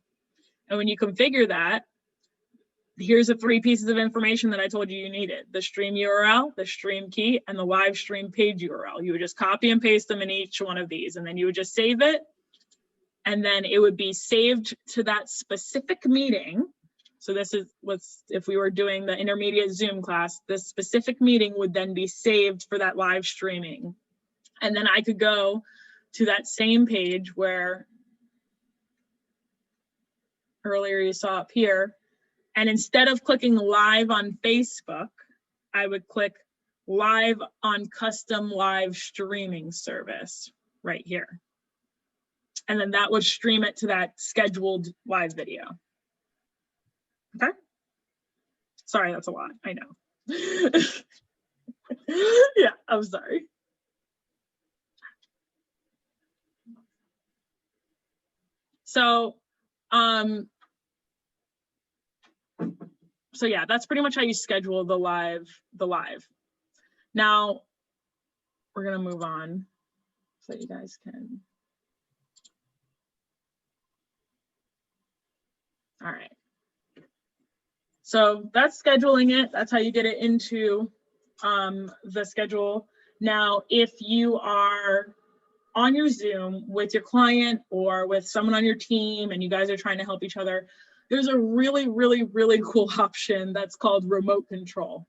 And when you configure that, here's the 3 pieces of information that I told you needed: the stream URL, the stream key, and the live stream page URL. You would just copy and paste them in each one of these, and then you would just save it. And then it would be saved to that specific meeting. So this is if we were doing the intermediate Zoom class, this specific meeting would then be saved for that live streaming. And then I could go to that same page where earlier you saw up here. And instead of clicking live on Facebook, I would click live on custom live streaming service right here. And then that would stream it to that scheduled live video. Okay. Sorry, that's a lot. I know. Yeah, I'm sorry. So yeah, that's pretty much how you schedule the live. Now we're gonna move on so you guys can. All right. So that's scheduling it. That's how you get it into the schedule. Now, if you are on your Zoom with your client or with someone on your team and you guys are trying to help each other, there's a really, really, really cool option that's called remote control.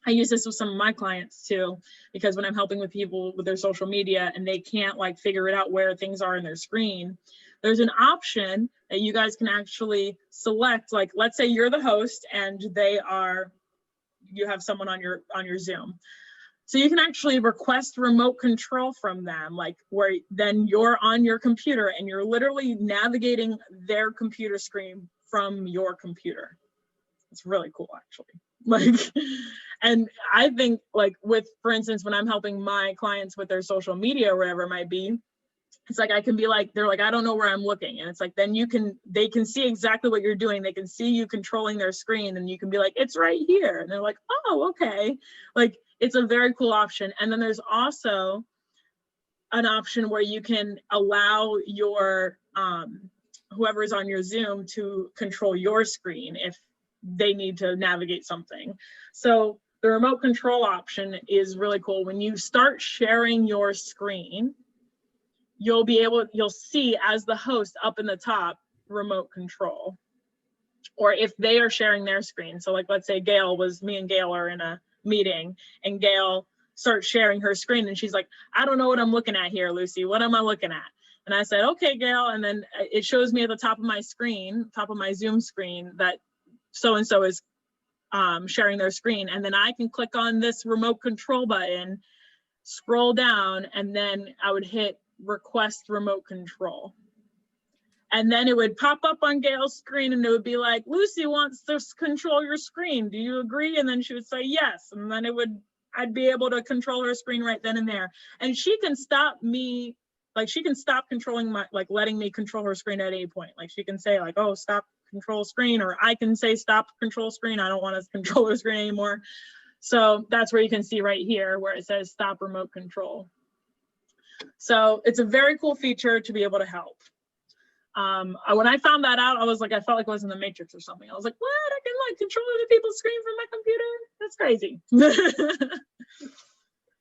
I use this with some of my clients too, because when I'm helping with people with their social media and they can't like figure it out where things are in their screen, there's an option that you guys can actually select. Like, let's say you're the host and you have someone on your Zoom. So you can actually request remote control from them, like where then you're on your computer and you're literally navigating their computer screen from your computer. It's really cool, actually. Like, and I think like with, for instance, when I'm helping my clients with their social media or whatever it might be, it's like, I can be like, they're like, I don't know where I'm looking. And it's like, then they can see exactly what you're doing. They can see you controlling their screen and you can be like, it's right here. And they're like, oh, okay. Like, it's a very cool option. And then there's also an option where you can allow your, whoever's on your Zoom to control your screen if they need to navigate something. So the remote control option is really cool. When you start sharing your screen, you'll see as the host up in the top, remote control. Or if they are sharing their screen. So like, let's say me and Gail are in a meeting and Gail starts sharing her screen and she's like, I don't know what I'm looking at here, Lucy. What am I looking at? And I said, okay, Gail. And then it shows me at the top of my screen, top of my Zoom screen, that so-and-so is sharing their screen. And then I can click on this remote control button, scroll down, and then I would hit request remote control. And then it would pop up on Gail's screen and it would be like, Lucy wants to control your screen. Do you agree? And then she would say yes. And then I'd be able to control her screen right then and there. And she can stop me, like she can stop controlling letting me control her screen at any point. Like she can say like, oh, stop control screen, or I can say stop control screen. I don't want to control her screen anymore. So that's where you can see right here where it says stop remote control. So it's a very cool feature to be able to help. When I found that out, I was like, I felt like I was in the Matrix or something. I was like, what? I can like control other people's screen from my computer? That's crazy.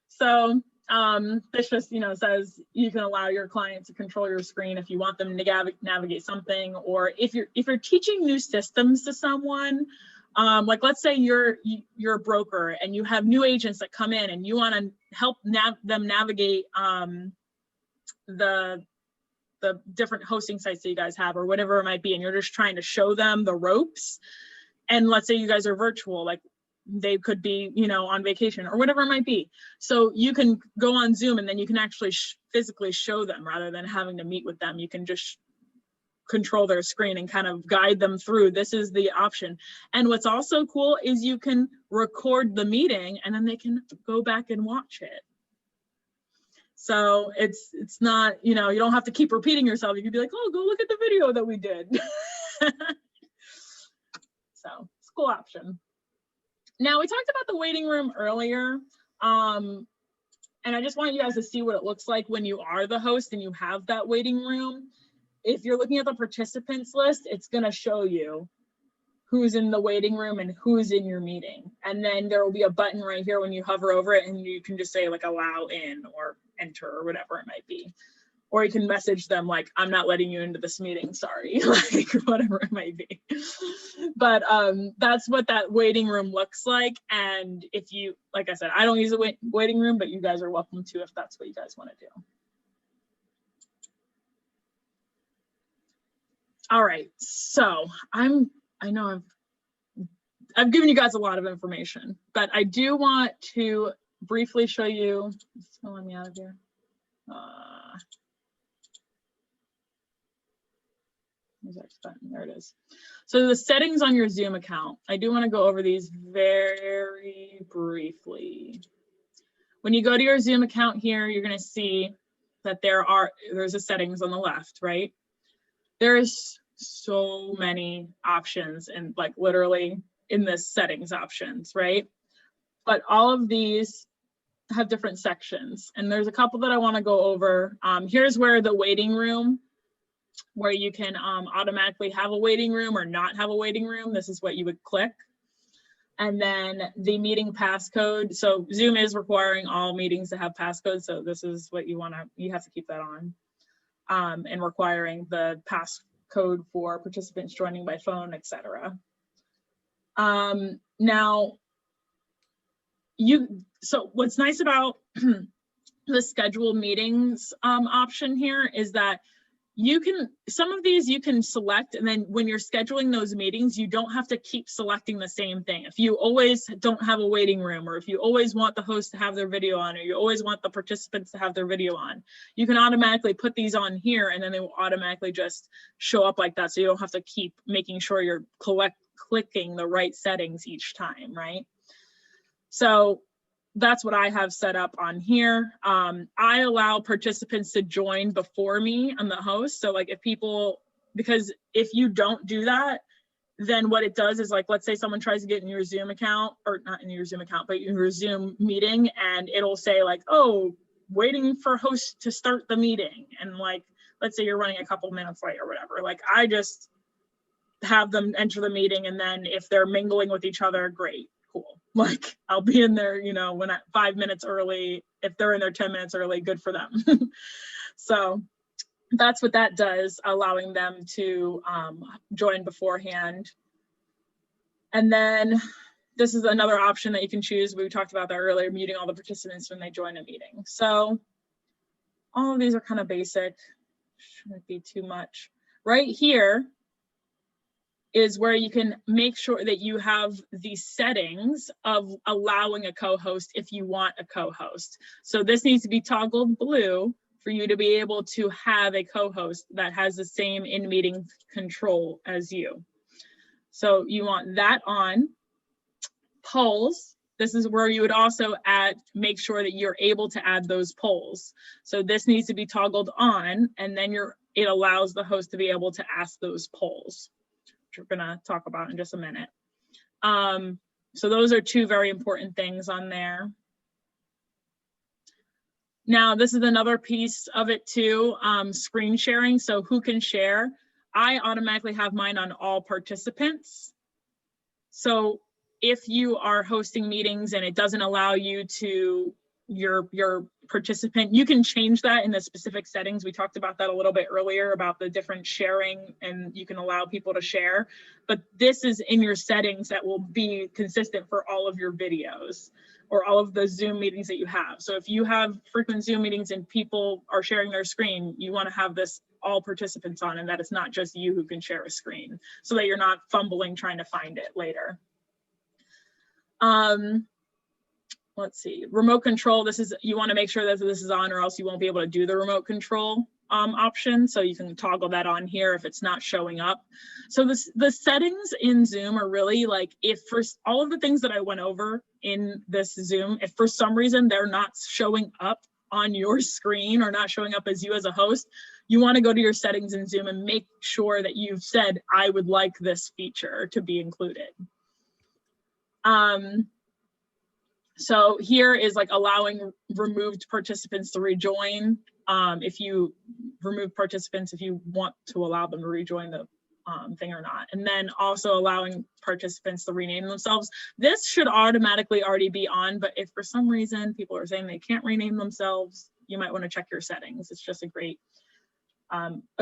So this just, says you can allow your client to control your screen if you want them to navigate something, or if you're teaching new systems to someone. Like let's say you're a broker and you have new agents that come in and you want to help them navigate the different hosting sites that you guys have or whatever it might be, and you're just trying to show them the ropes. And let's say you guys are virtual, like they could be, on vacation or whatever it might be. So you can go on Zoom and then you can actually physically show them rather than having to meet with them. You can just control their screen and kind of guide them through. This is the option. And what's also cool is you can record the meeting and then they can go back and watch it. So it's not, you don't have to keep repeating yourself. You can be like, oh, go look at the video that we did. So it's a cool option. Now we talked about the waiting room earlier. And I just want you guys to see what it looks like when you are the host and you have that waiting room. If you're looking at the participants list, it's going to show you who's in the waiting room and who's in your meeting. And then there will be a button right here when you hover over it and you can just say like allow in or enter or whatever it might be. Or you can message them like, I'm not letting you into this meeting, sorry, like whatever it might be. But that's what that waiting room looks like. And if you, like I said, I don't use a waiting room, but you guys are welcome to if that's what you guys want to do. All right, so I know I've given you guys a lot of information, but I do want to briefly show you, let me out of here. There it is. So the settings on your Zoom account, I do want to go over these very briefly. When you go to your Zoom account here, you're going to see that there's a settings on the left, right? There's so many options and like literally in this settings options, right? But all of these have different sections, and there's a couple that I want to go over. Here's where the waiting room, where you can automatically have a waiting room or not have a waiting room. This is what you would click. And then the meeting passcode. So Zoom is requiring all meetings to have passcodes. So this is what you have to keep that on. And requiring the passcode for participants joining by phone, etc. Now, so what's nice about the schedule meetings option here is that some of these you can select, and then when you're scheduling those meetings, you don't have to keep selecting the same thing. If you always don't have a waiting room, or if you always want the host to have their video on, or you always want the participants to have their video on, you can automatically put these on here, and then they will automatically just show up like that. So you don't have to keep making sure you're clicking the right settings each time, right? So that's what I have set up on here. I allow participants to join before me. I'm the host. So like because if you don't do that, then what it does is, like, let's say someone tries to get in your Zoom account, or not in your Zoom account, but in your Zoom meeting, and it'll say like, oh, waiting for host to start the meeting. And like, let's say you're running a couple minutes late or whatever. Like, I just have them enter the meeting, and then if they're mingling with each other, great. Cool. Like, I'll be in there, when at 5 minutes early. If they're in there 10 minutes early, good for them. So that's what that does, allowing them to join beforehand. And then this is another option that you can choose. We talked about that earlier, muting all the participants when they join a meeting. So all of these are kind of basic, shouldn't be too much. Right here is where you can make sure that you have the settings of allowing a co-host if you want a co-host. So this needs to be toggled blue for you to be able to have a co-host that has the same in-meeting control as you. So you want that on. Polls, this is where you would also make sure that you're able to add those polls. So this needs to be toggled on, and then it allows the host to be able to ask those polls, which we're gonna talk about in just a minute. So those are two very important things on there. Now, this is another piece of it too, screen sharing. So who can share? I automatically have mine on all participants. So if you are hosting meetings and it doesn't allow you to, your participant, you can change that in the specific settings. We talked about that a little bit earlier about the different sharing, and you can allow people to share, but this is in your settings that will be consistent for all of your videos or all of the Zoom meetings that you have. So if you have frequent Zoom meetings and people are sharing their screen, you want to have this all participants on, and that it's not just you who can share a screen, so that you're not fumbling trying to find it later. Let's see, remote control. You want to make sure that this is on, or else you won't be able to do the remote control option. So you can toggle that on here if it's not showing up. So the settings in Zoom are really like, if for all of the things that I went over in this Zoom, if for some reason they're not showing up on your screen or not showing up as you as a host, you want to go to your settings in Zoom and make sure that you've said, I would like this feature to be included. So here is like allowing removed participants to rejoin. If you remove participants, if you want to allow them to rejoin the thing or not. And then also allowing participants to rename themselves. This should automatically already be on, but if for some reason people are saying they can't rename themselves, you might want to check your settings. It's just a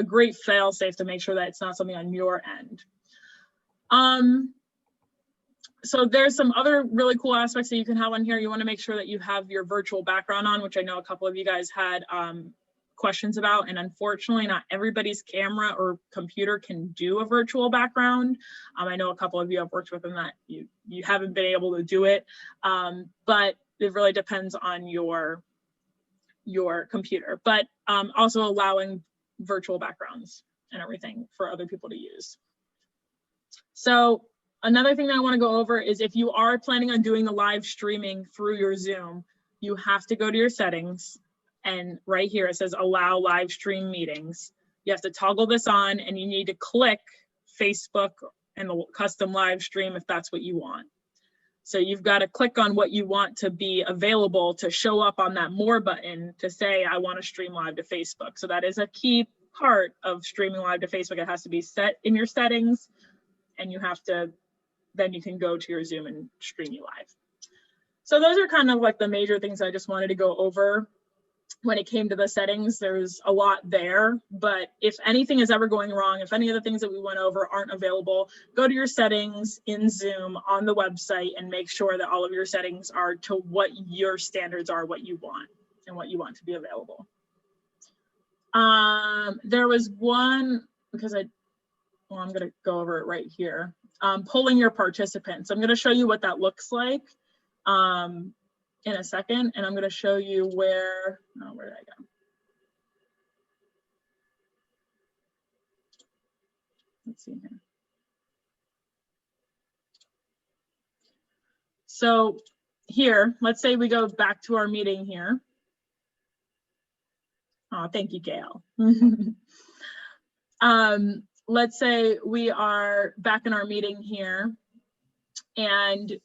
great fail safe to make sure that it's not something on your end. So there's some other really cool aspects that you can have on here. You want to make sure that you have your virtual background on, which I know a couple of you guys had questions about, and unfortunately not everybody's camera or computer can do a virtual background. I know a couple of you have worked with them that you haven't been able to do it, but it really depends on your computer, but also allowing virtual backgrounds and everything for other people to use. So another thing that I want to go over is, if you are planning on doing the live streaming through your Zoom, you have to go to your settings, and right here it says allow live stream meetings. You have to toggle this on, and you need to click Facebook and the custom live stream if that's what you want. So you've got to click on what you want to be available to show up on that more button to say, I want to stream live to Facebook. So that is a key part of streaming live to Facebook. It has to be set in your settings, and you have to, then you can go to your Zoom and stream you live. So those are kind of like the major things I just wanted to go over. when it came to the settings, there's a lot there, but if anything is ever going wrong, if any of the things that we went over aren't available, go to your settings in Zoom on the website and make sure that all of your settings are to what your standards are, what you want and what you want to be available. There was one, because I'm gonna go over it right here. Polling your participants. I'm gonna show you what that looks like in a second, and I'm going to show you where, oh, where did I go? Let's see here. So here, let's say we go back to our meeting here. Oh, thank you, Gail. Let's say we are back in our meeting here, and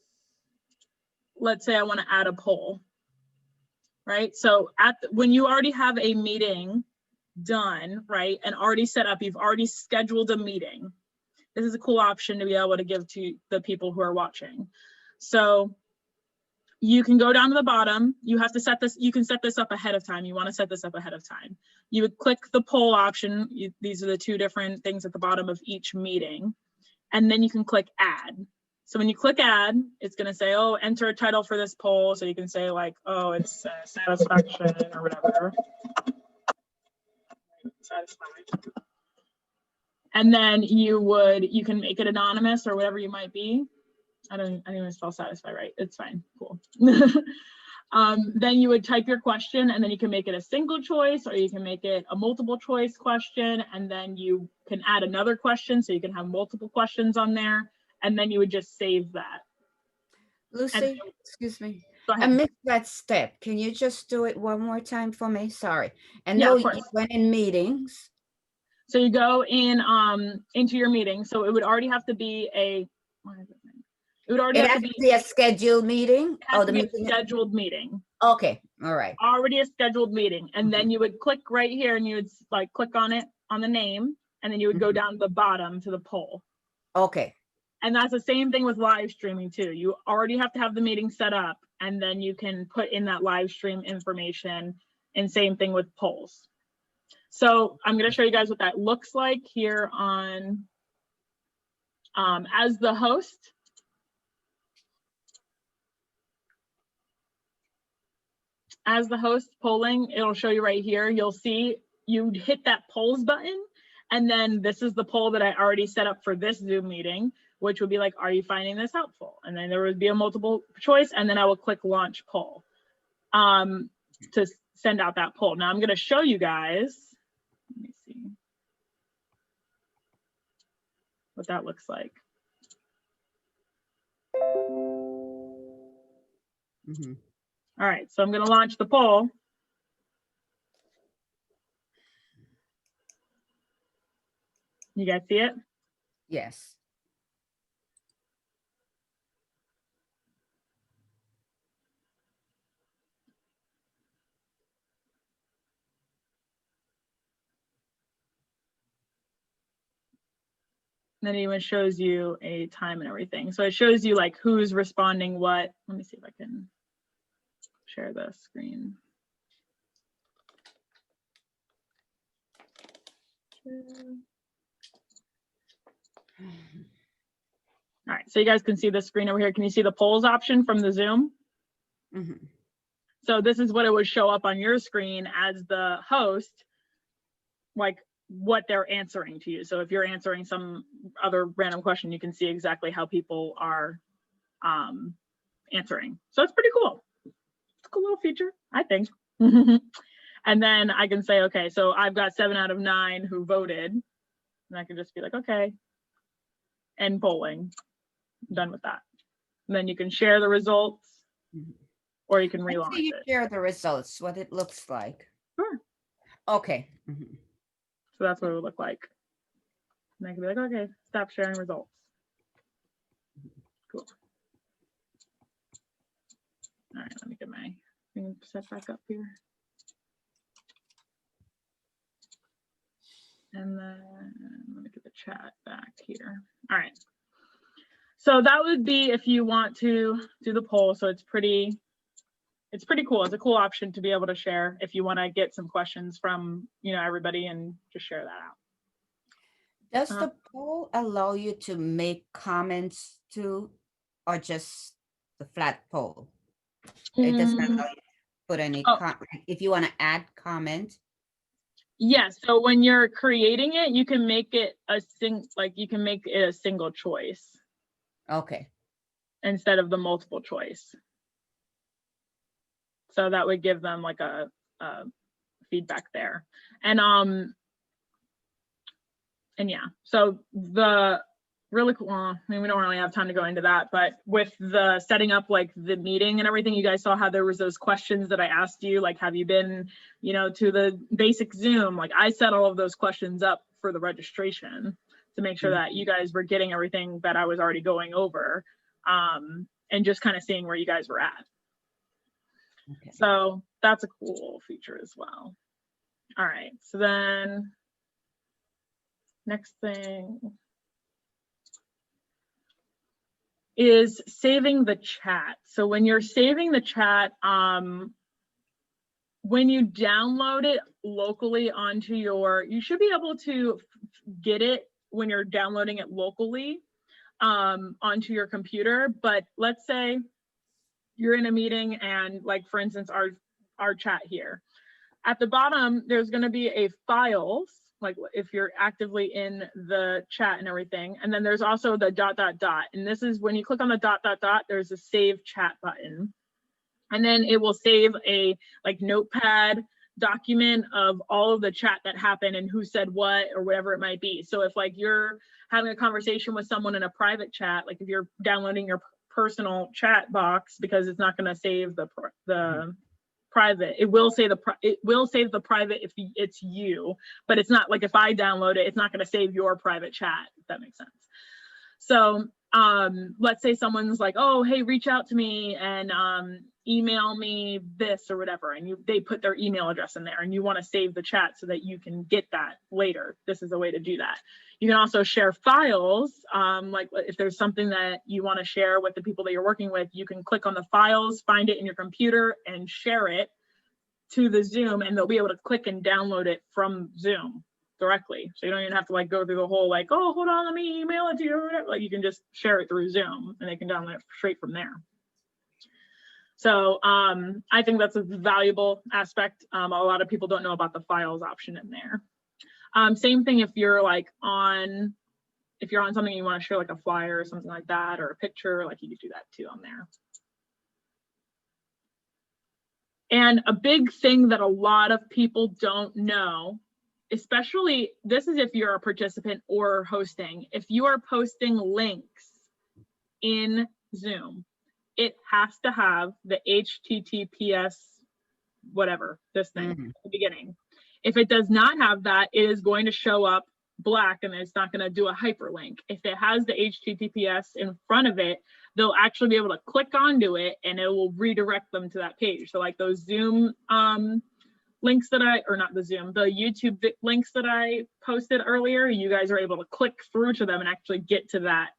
let's say I want to add a poll, right? So when you already have a meeting done, right, and already set up, you've already scheduled a meeting. This is a cool option to be able to give to the people who are watching. So you can go down to the bottom. You have to set this, you can set this up ahead of time. You want to set this up ahead of time. You would click the poll option. These are the two different things at the bottom of each meeting. And then you can click add. So when you click add, it's going to say, oh, enter a title for this poll. So you can say like, oh, it's satisfaction or whatever. Satisfied. And then you can make it anonymous or whatever you might be. I didn't even spell satisfy right. It's fine. Cool. Then you would type your question, and then you can make it a single choice, or you can make it a multiple choice question, and then you can add another question, so you can have multiple questions on there, and then you would just save that. Lucy, excuse me. Go I ahead. missed that step. Can you just do it one more time for me? Sorry. And Yeah, no, of course. you went in meetings. So you go in into your meeting. So it would already have to be a, it would already It have has to be a scheduled meeting. a scheduled meeting. Okay, all right. Already a scheduled meeting. And then you would click right here, and you would like click on it on the name, and then you would go down to the bottom to the poll. Okay. And that's the same thing with live streaming too. You already have to have the meeting set up, and then you can put in that live stream information, and same thing with polls. So I'm going to show you guys what that looks like here on as the host. As the host polling, it'll show you right here. You'll see you hit that polls button, and then this is the poll that I already set up for this Zoom meeting, which would be like, are you finding this helpful? And then there would be a multiple choice, and then I will click launch poll to send out that poll. Now I'm going to show you guys, let me see what that looks like. All right, so I'm going to launch the poll. You guys see it? Yes. Then it even shows you a time and everything. So it shows you like who's responding what. Let me see if I can share the screen. All right, so you guys can see the screen over here. Can you see the polls option from the Zoom? So this is what it would show up on your screen as the host, like what they're answering to you. So if you're answering some other random question, you can see exactly how people are answering. So it's pretty cool. It's a cool little feature, I think. And then I can say, okay, so I've got 7 out of 9 who voted. And I can just be like, okay, end polling. I'm done with that. And then you can share the results, or you can relaunch Let's see you it. share the results, what it looks like. Sure. Okay. So that's what it would look like. And I can be like, okay, stop sharing results. Cool. All right, let me get my thing set back up here. And then let me get the chat back here. All right. So that would be if you want to do the poll. So it's pretty it's pretty cool. It's a cool option to be able to share if you want to get some questions from, everybody and just share that out. Does the poll allow you to make comments too, or just the flat poll? It doesn't allow you to put any if you want to add comment. Yes. So when you're creating it, you can make it a single choice. Okay. Instead of the multiple choice. So that would give them like a feedback there. And yeah, so the really cool, well, I mean, we don't really have time to go into that, but with the setting up like the meeting and everything, you guys saw how there was those questions that I asked you, like, have you been, to the basic Zoom? Like I set all of those questions up for the registration to make sure that you guys were getting everything that I was already going over, and just kind of seeing where you guys were at. Okay. So that's a cool feature as well. All right, so then next thing is saving the chat. So when you're saving the chat, when you download it locally onto you should be able to get it when you're downloading it locally onto your computer. But let's say you're in a meeting and, like, for instance, our chat here. At the bottom, there's going to be a files, like if you're actively in the chat and everything. And then there's also the ... And this is when you click on the ... there's a save chat button. And then it will save a notepad document of all of the chat that happened and who said what or whatever it might be. So if you're having a conversation with someone in a private chat, like if you're downloading your personal chat box, because it's not going to save the private, it will save the private if it's you, but it's not like if I download it, it's not going to save your private chat, if that makes sense. So let's say someone's like, oh, hey, reach out to me and email me this or whatever, and they put their email address in there, and you want to save the chat so that you can get that later. This is a way to do that. You can also share files, like if there's something that you want to share with the people that you're working with, you can click on the files, find it in your computer, and share it to the Zoom, and they'll be able to click and download it from Zoom directly. So you don't even have to go through the whole oh, hold on, let me email it to you or whatever. You can just share it through Zoom and they can download it straight from there. So I think that's a valuable aspect. A lot of people don't know about the files option in there. Same thing if you're on something you want to share, like a flyer or something like that, or a picture, you could do that too on there. And a big thing that a lot of people don't know, especially this is if you're a participant or hosting, if you are posting links in Zoom, it has to have the HTTPS, whatever, this thing at the beginning. If it does not have that, it is going to show up black and it's not going to do a hyperlink. If it has the HTTPS in front of it, they'll actually be able to click onto it and it will redirect them to that page. So those Zoom links that the YouTube links that I posted earlier, you guys are able to click through to them and actually get to that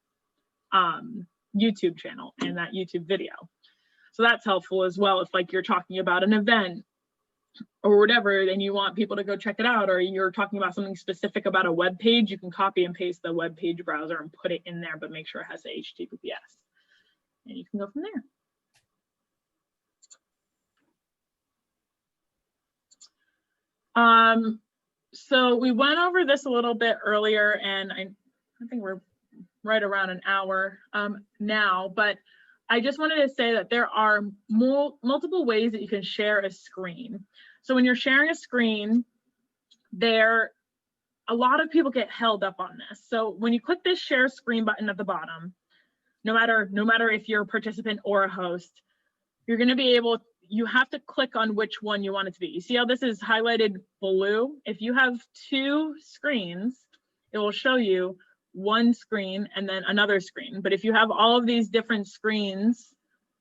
YouTube channel and that YouTube video. So that's helpful as well if you're talking about an event or whatever, and you want people to go check it out, or you're talking about something specific about a web page, you can copy and paste the web page browser and put it in there, but make sure it has the HTTPS. And you can go from there. So we went over this a little bit earlier, and I think we're right around an hour now, but I just wanted to say that there are multiple ways that you can share a screen. So when you're sharing a screen, a lot of people get held up on this. So when you click this share screen button at the bottom, no matter if you're a participant or a host, you're going to be able, you have to click on which one you want it to be. You see how this is highlighted blue? If you have two screens, it will show you one screen and then another screen. But if you have all of these different screens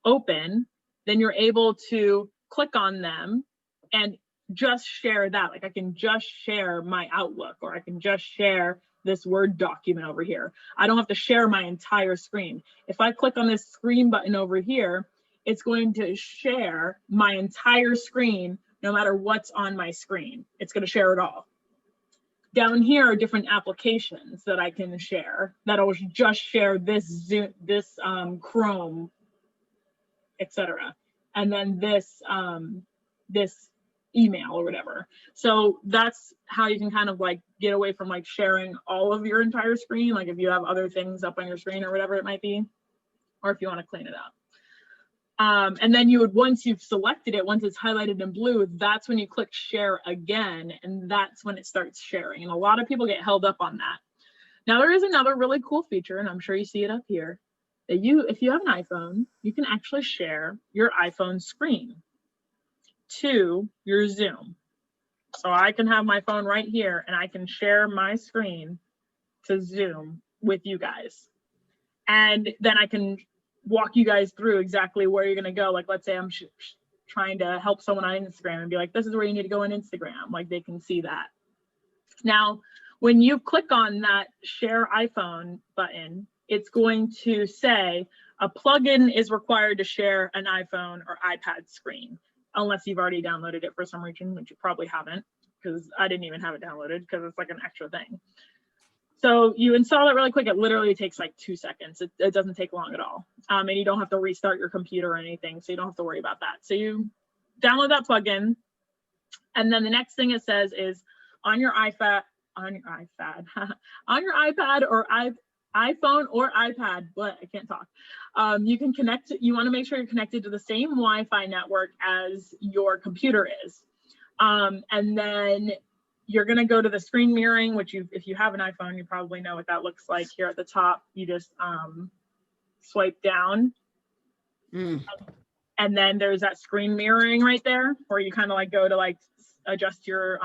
open, then you're able to click on them and just share that. I can just share my Outlook, or I can just share this Word document over here. I don't have to share my entire screen. If I click on this screen button over here, it's going to share my entire screen, no matter what's on my screen. It's going to share it all. Down here are different applications that I can share that'll just share this Zoom, this Chrome, etc. And then this this email or whatever. So that's how you can kind of like get away from like sharing all of your entire screen, like if you have other things up on your screen or whatever it might be, or if you want to clean it up. And then you would, once you've selected it, once it's highlighted in blue, that's when you click share again, and that's when it starts sharing. And a lot of people get held up on that. Now there is another really cool feature, and I'm sure you see it up here, that if you have an iPhone, you can actually share your iPhone screen to your Zoom. So I can have my phone right here and I can share my screen to Zoom with you guys. And then I can walk you guys through exactly where you're going to go. Like, let's say I'm trying to help someone on Instagram and be like, this is where you need to go on Instagram. Like, they can see that. Now, when you click on that share iPhone button, it's going to say a plugin is required to share an iPhone or iPad screen, unless you've already downloaded it for some reason, which you probably haven't, because I didn't even have it downloaded because it's like an extra thing. So you install it really quick. It literally takes like 2 seconds. It doesn't take long at all. And you don't have to restart your computer or anything, so you don't have to worry about that. So you download that plugin, and then the next thing it says is on your iPad or iPhone or iPad, but I can't talk. You can connect, you want to make sure you're connected to the same Wi-Fi network as your computer is. And then you're going to go to the screen mirroring, which if you have an iPhone, you probably know what that looks like. Here at the top, you just swipe down. And then there's that screen mirroring right there, where you kind of like go to like adjust your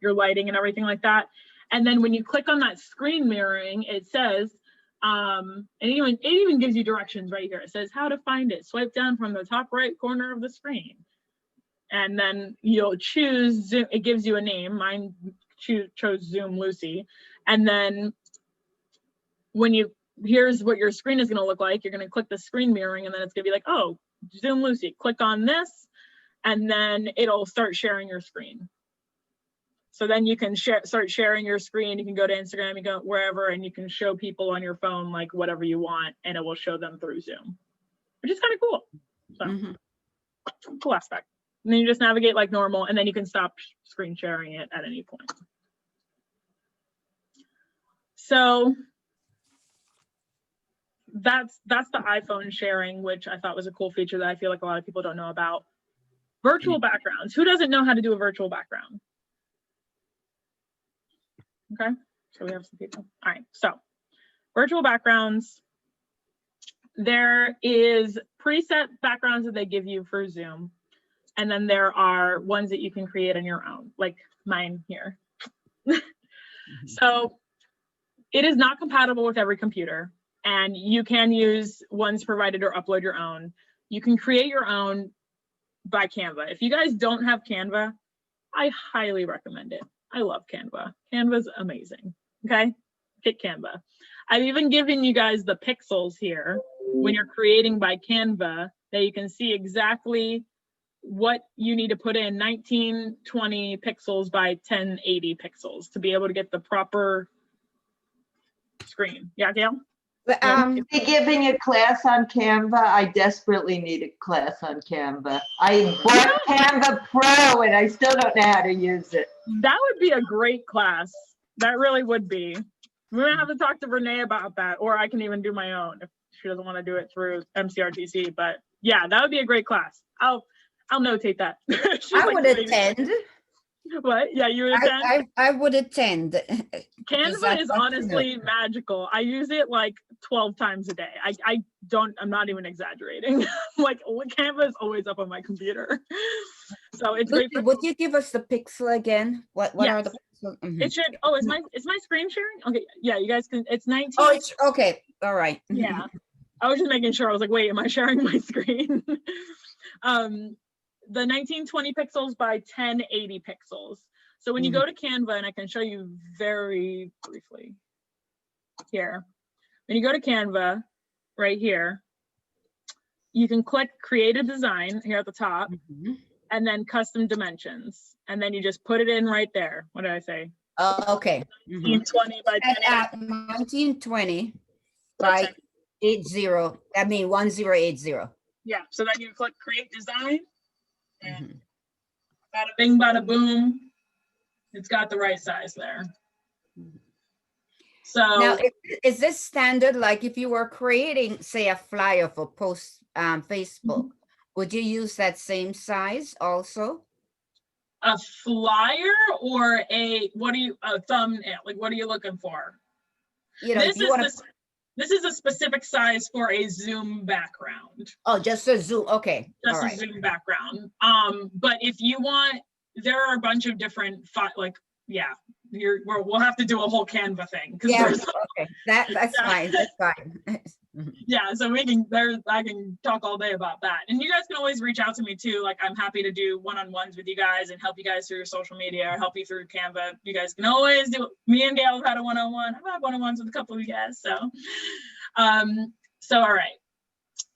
lighting and everything like that. And then when you click on that screen mirroring, it says, and it even gives you directions right here. It says how to find it. Swipe down from the top right corner of the screen. And then you'll choose Zoom. It gives you a name. Mine chose Zoom Lucie. And then here's what your screen is going to look like. You're going to click the screen mirroring, and then it's going to be like, oh, Zoom Lucie. Click on this, and then it'll start sharing your screen. So then you can start sharing your screen. You can go to Instagram, you go wherever, and you can show people on your phone like whatever you want, and it will show them through Zoom, which is kind of cool. So cool aspect. And then you just navigate like normal, and then you can stop screen sharing it at any point. So that's the iPhone sharing, which I thought was a cool feature that I feel like a lot of people don't know about. Virtual backgrounds. Who doesn't know how to do a virtual background? Okay, so we have some people. All right, so virtual backgrounds. There is preset backgrounds that they give you for Zoom. And then there are ones that you can create on your own, like mine here. So it is not compatible with every computer, and you can use ones provided or upload your own. You can create your own by Canva. If you guys don't have Canva, I highly recommend it. I love Canva. Canva's amazing. Okay, get Canva. I've even given you guys the pixels here when you're creating by Canva, that you can see exactly what you need to put in 1920 pixels by 1080 pixels to be able to get the proper screen. Yeah, Gail? Be giving a class on Canva. I desperately need a class on Canva. I bought Canva Pro and I still don't know how to use it. That would be a great class. That really would be. We're gonna have to talk to Renee about that, or I can even do my own if she doesn't want to do it through MCRTC. But yeah, that would be a great class. I'll notate that. I would attend. What? Yeah, you would attend? I would attend. Canva is honestly magical. I use it like 12 times a day. I'm not even exaggerating. Like Canva is always up on my computer. So it's Lucie, great. would you give us the pixel again? What Yes. are the pixels? It should, is my screen sharing? Okay, yeah, you guys can, it's 19. Oh, it's okay. All right. Yeah. I was just making sure. I was like, wait, am I sharing my screen? The 1920 pixels by 1080 pixels. So when you go to Canva, and I can show you very briefly here, when you go to Canva right here, you can click create a design here at the top, Mhm. and then custom dimensions. And then you just put it in right there. What did I say? Oh, okay. Mhm. 20 by 20. At 1920 by 80, I mean 1080. Yeah, so then you click create design, and Mhm. bada bing, bada boom. It's got the right size there. So Now, is this standard, like if you were creating, say, a flyer for post Facebook, would you use that same size also? a flyer or a thumbnail? Like, what are you looking for? You know, This if you is want this to, this is a specific size for a Zoom background. oh, just a Zoom. Okay, all Just a right. Zoom background. But if you want, there are a bunch of different we'll have to do a whole Canva thing, because Yeah, there's okay, that's Yeah. fine. That's fine. yeah, so I can talk all day about that. And you guys can always reach out to me too. Like, I'm happy to do one-on-ones with you guys and help you guys through your social media or help you through Canva. You guys can always do it. Me and Gail have had a one-on-one. I've had one-on-ones with a couple of you guys. So all right.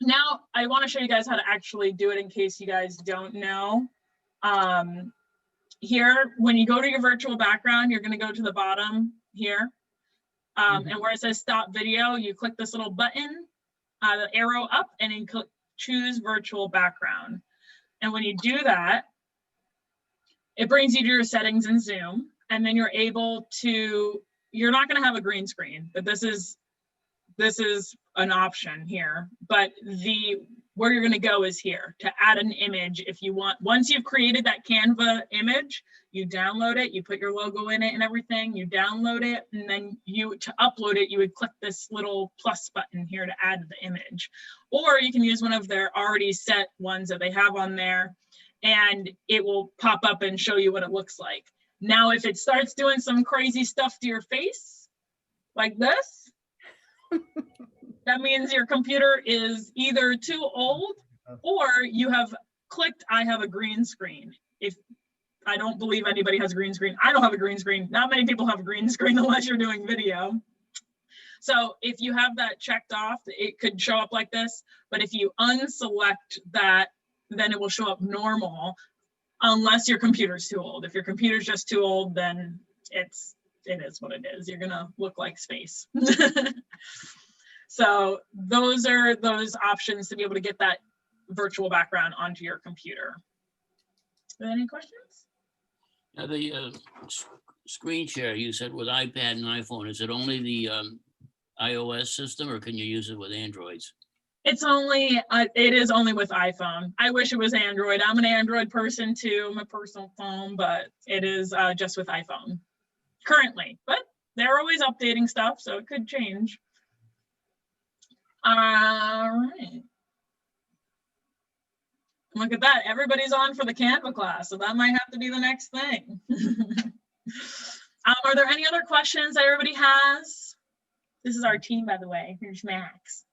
Now I want to show you guys how to actually do it in case you guys don't know. Here, when you go to your virtual background, you're going to go to the bottom here. And where it says stop video, you click this little button, the arrow up, and then click choose virtual background. And when you do that, it brings you to your settings in Zoom, and then you're able to, you're not going to have a green screen, but this is an option here. But where you're going to go is here to add an image if you want. Once you've created that Canva image, you download it, you put your logo in it and everything, you download it, and then to upload it, you would click this little plus button here to add the image. Or you can use one of their already set ones that they have on there, and it will pop up and show you what it looks like. Now, if it starts doing some crazy stuff to your face, like this, that means your computer is either too old or you have clicked, I have a green screen. If I don't believe anybody has a green screen. I don't have a green screen. Not many people have a green screen unless you're doing video. So if you have that checked off, it could show up like this. But if you unselect that, then it will show up normal unless your computer's too old. If your computer's just too old, then it is what it is. You're gonna look like space. So those are those options to be able to get that virtual background onto your computer. Any questions? Now the screen share, you said with iPad and iPhone, is it only the iOS system, or can you use it with Androids? It's only, it is only with iPhone. I wish it was Android. I'm an Android person too, my personal phone, but it is just with iPhone currently. But they're always updating stuff, so it could change. All right. Look at that. Everybody's on for the Canva class, so that might have to be the next thing. Are there any other questions that everybody has? This is our team, by the way. Here's Max.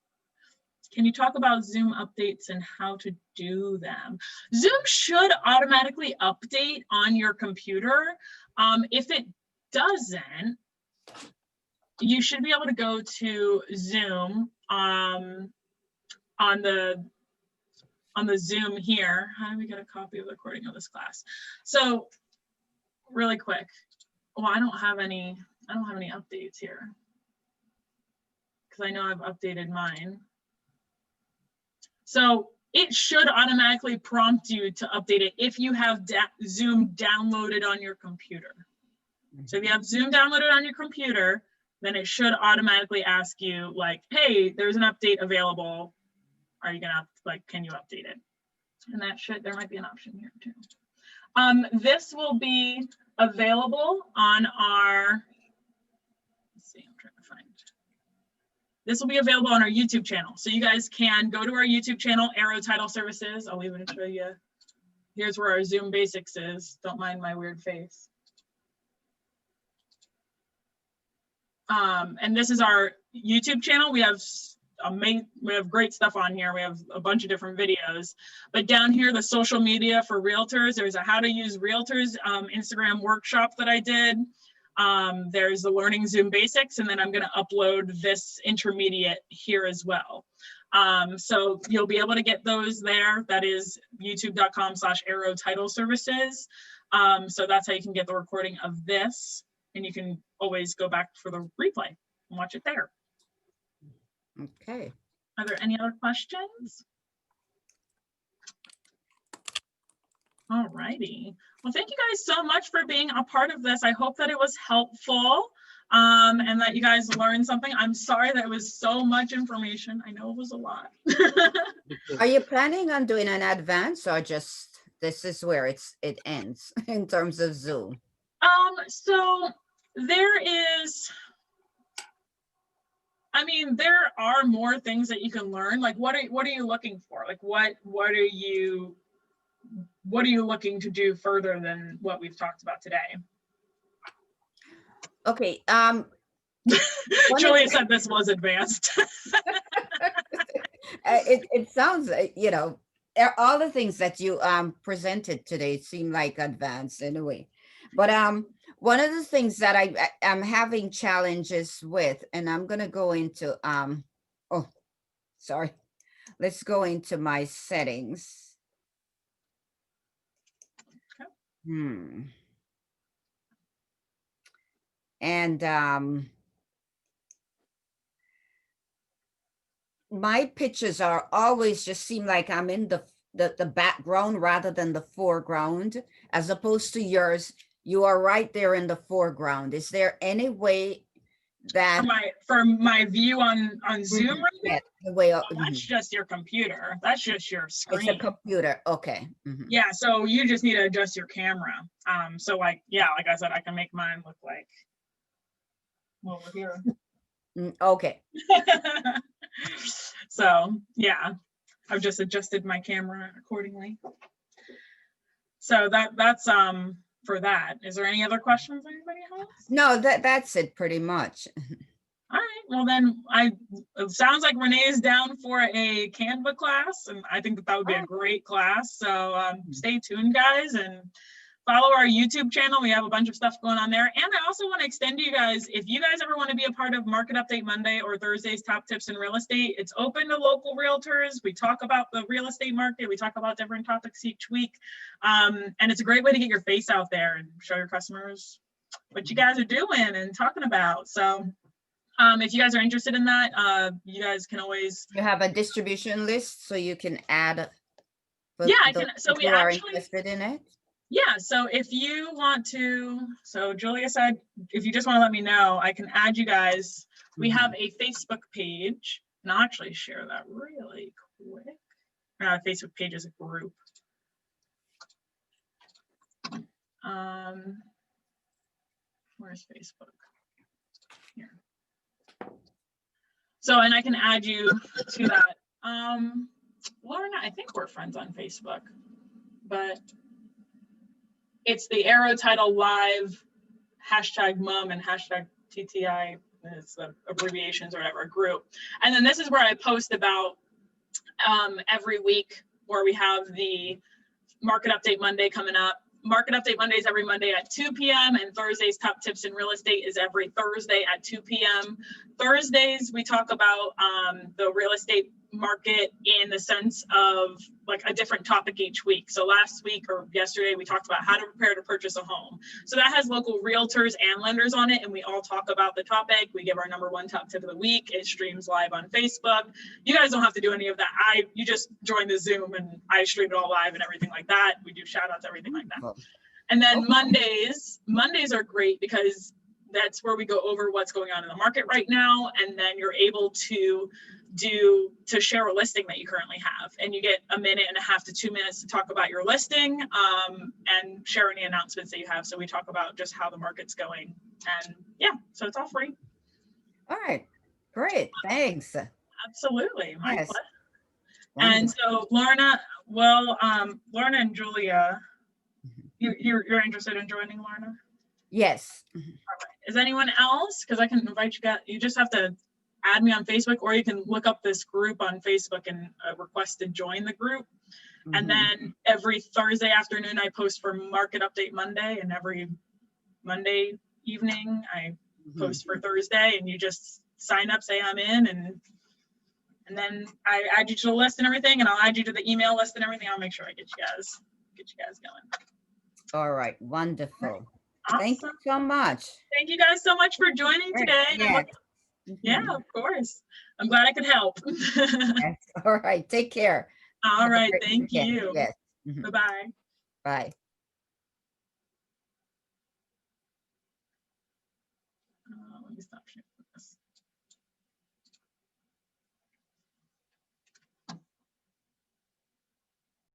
Can you talk about Zoom updates and how to do them? Zoom should automatically update on your computer. If it doesn't, you should be able to go to Zoom on the Zoom here. How do we get a copy of the recording of this class? So really quick. Well, I don't have any updates here because I know I've updated mine. So it should automatically prompt you to update it if you have Zoom downloaded on your computer. So if you have Zoom downloaded on your computer, then it should automatically ask you like, hey, there's an update available. Are you gonna, like, can you update it? And that should, there might be an option here too. This will be available on our, let's see, I'm trying to find. This will be available on our YouTube channel. So you guys can go to our YouTube channel, Arrow Title Services. I'll even show you. Here's where our Zoom Basics is. Don't mind my weird face. And this is our YouTube channel. We have great stuff on here. We have a bunch of different videos, but down here, the social media for realtors, there's a how to use realtors Instagram workshop that I did. There's the Learning Zoom Basics, and then I'm going to upload this intermediate here as well. So you'll be able to get those there. That is youtube.com/arrow title services. So that's how you can get the recording of this, and you can always go back for the replay and watch it there. Okay. Are there any other questions? All righty. Well, thank you guys so much for being a part of this. I hope that it was helpful and that you guys learned something. I'm sorry that it was so much information. I know it was a lot. Are you planning on doing an advance or just this is where it ends in terms of Zoom? So there is, I mean, there are more things that you can learn. Like, what are you looking for? Like, what are you looking to do further than what we've talked about today? Okay. Julia said this was advanced. It sounds, you know, all the things that you presented today seem like advanced in a way. But one of the things that I'm having challenges with, and I'm going to go into, oh, sorry. Let's go into my settings. Okay. And my pictures are always just seem like I'm in the background rather than the foreground, as opposed to yours. You are right there in the foreground. Is there any way that for my view on Zoom right now? The way That's just your computer. That's just your screen. It's a computer. Okay. Yeah, so you just need to adjust your camera. So like, yeah, like I said, I can make mine look like over here. Okay. So yeah, I've just adjusted my camera accordingly. So that's for that. Is there any other questions anybody has? No, that's it pretty much. All right, well then it sounds like Renee is down for a Canva class, and I think that would be a great class. So stay tuned, guys, and follow our YouTube channel. We have a bunch of stuff going on there. And I also want to extend to you guys, if you guys ever want to be a part of Market Update Monday or Thursday's Top Tips in Real Estate, it's open to local realtors. We talk about the real estate market. We talk about different topics each week. And it's a great way to get your face out there and show your customers what you guys are doing and talking about. So if you guys are interested in that, you guys can always. You have a distribution list so you can add. Yeah, I can. So we are actually interested in it. Yeah, so if you want to, so Julia said, if you just want to let me know, I can add you guys. We have a Facebook page, and I'll actually share that really quick. Facebook page is a group. Where's Facebook? Here. So, and I can add you to that. Lorna, I think we're friends on Facebook, but it's the Arrow Title Live #mum and #TTI. It's the abbreviations or whatever group. And then this is where I post about every week where we have the Market Update Monday coming up. Market Update Monday is every Monday at 2 p.m. and Thursday's Top Tips in Real Estate is every Thursday at 2 p.m. Thursdays, we talk about the real estate market in the sense of like a different topic each week. So last week or yesterday, we talked about how to prepare to purchase a home. So that has local realtors and lenders on it, and we all talk about the topic. We give our #1 top tip of the week. It streams live on Facebook. You guys don't have to do any of that. You just join the Zoom and I stream it all live and everything like that. We do shout outs, everything like that. And then Mondays are great because that's where we go over what's going on in the market right now. And then you're able to share a listing that you currently have. And you get 1.5 to 2 minutes to talk about your listing and share any announcements that you have. So we talk about just how the market's going. And yeah, so it's all free. All right, great, thanks. Absolutely, my Yes. pleasure. And so Lorna, Lorna and Julia, you're interested in joining, Lorna? Yes. All right. Is anyone else? Because I can invite you guys. You just have to add me on Facebook, or you can look up this group on Facebook and request to join the group. And then every Thursday afternoon, I post for Market Update Monday, and every Monday evening. I Mhm. post for Thursday, and you just sign up, say I'm in, and then I add you to the list and everything, and I'll add you to the email list and everything. I'll make sure I get you guys going. All right, wonderful. Thank you Awesome. so much. Thank you guys so much for joining Great, today. And I'm yes. look- Yeah, Mhm. of course. I'm glad I could help. Yes. All right, take care. All Have a right. great Thank weekend. you. Yes. Mhm. Bye-bye. Bye.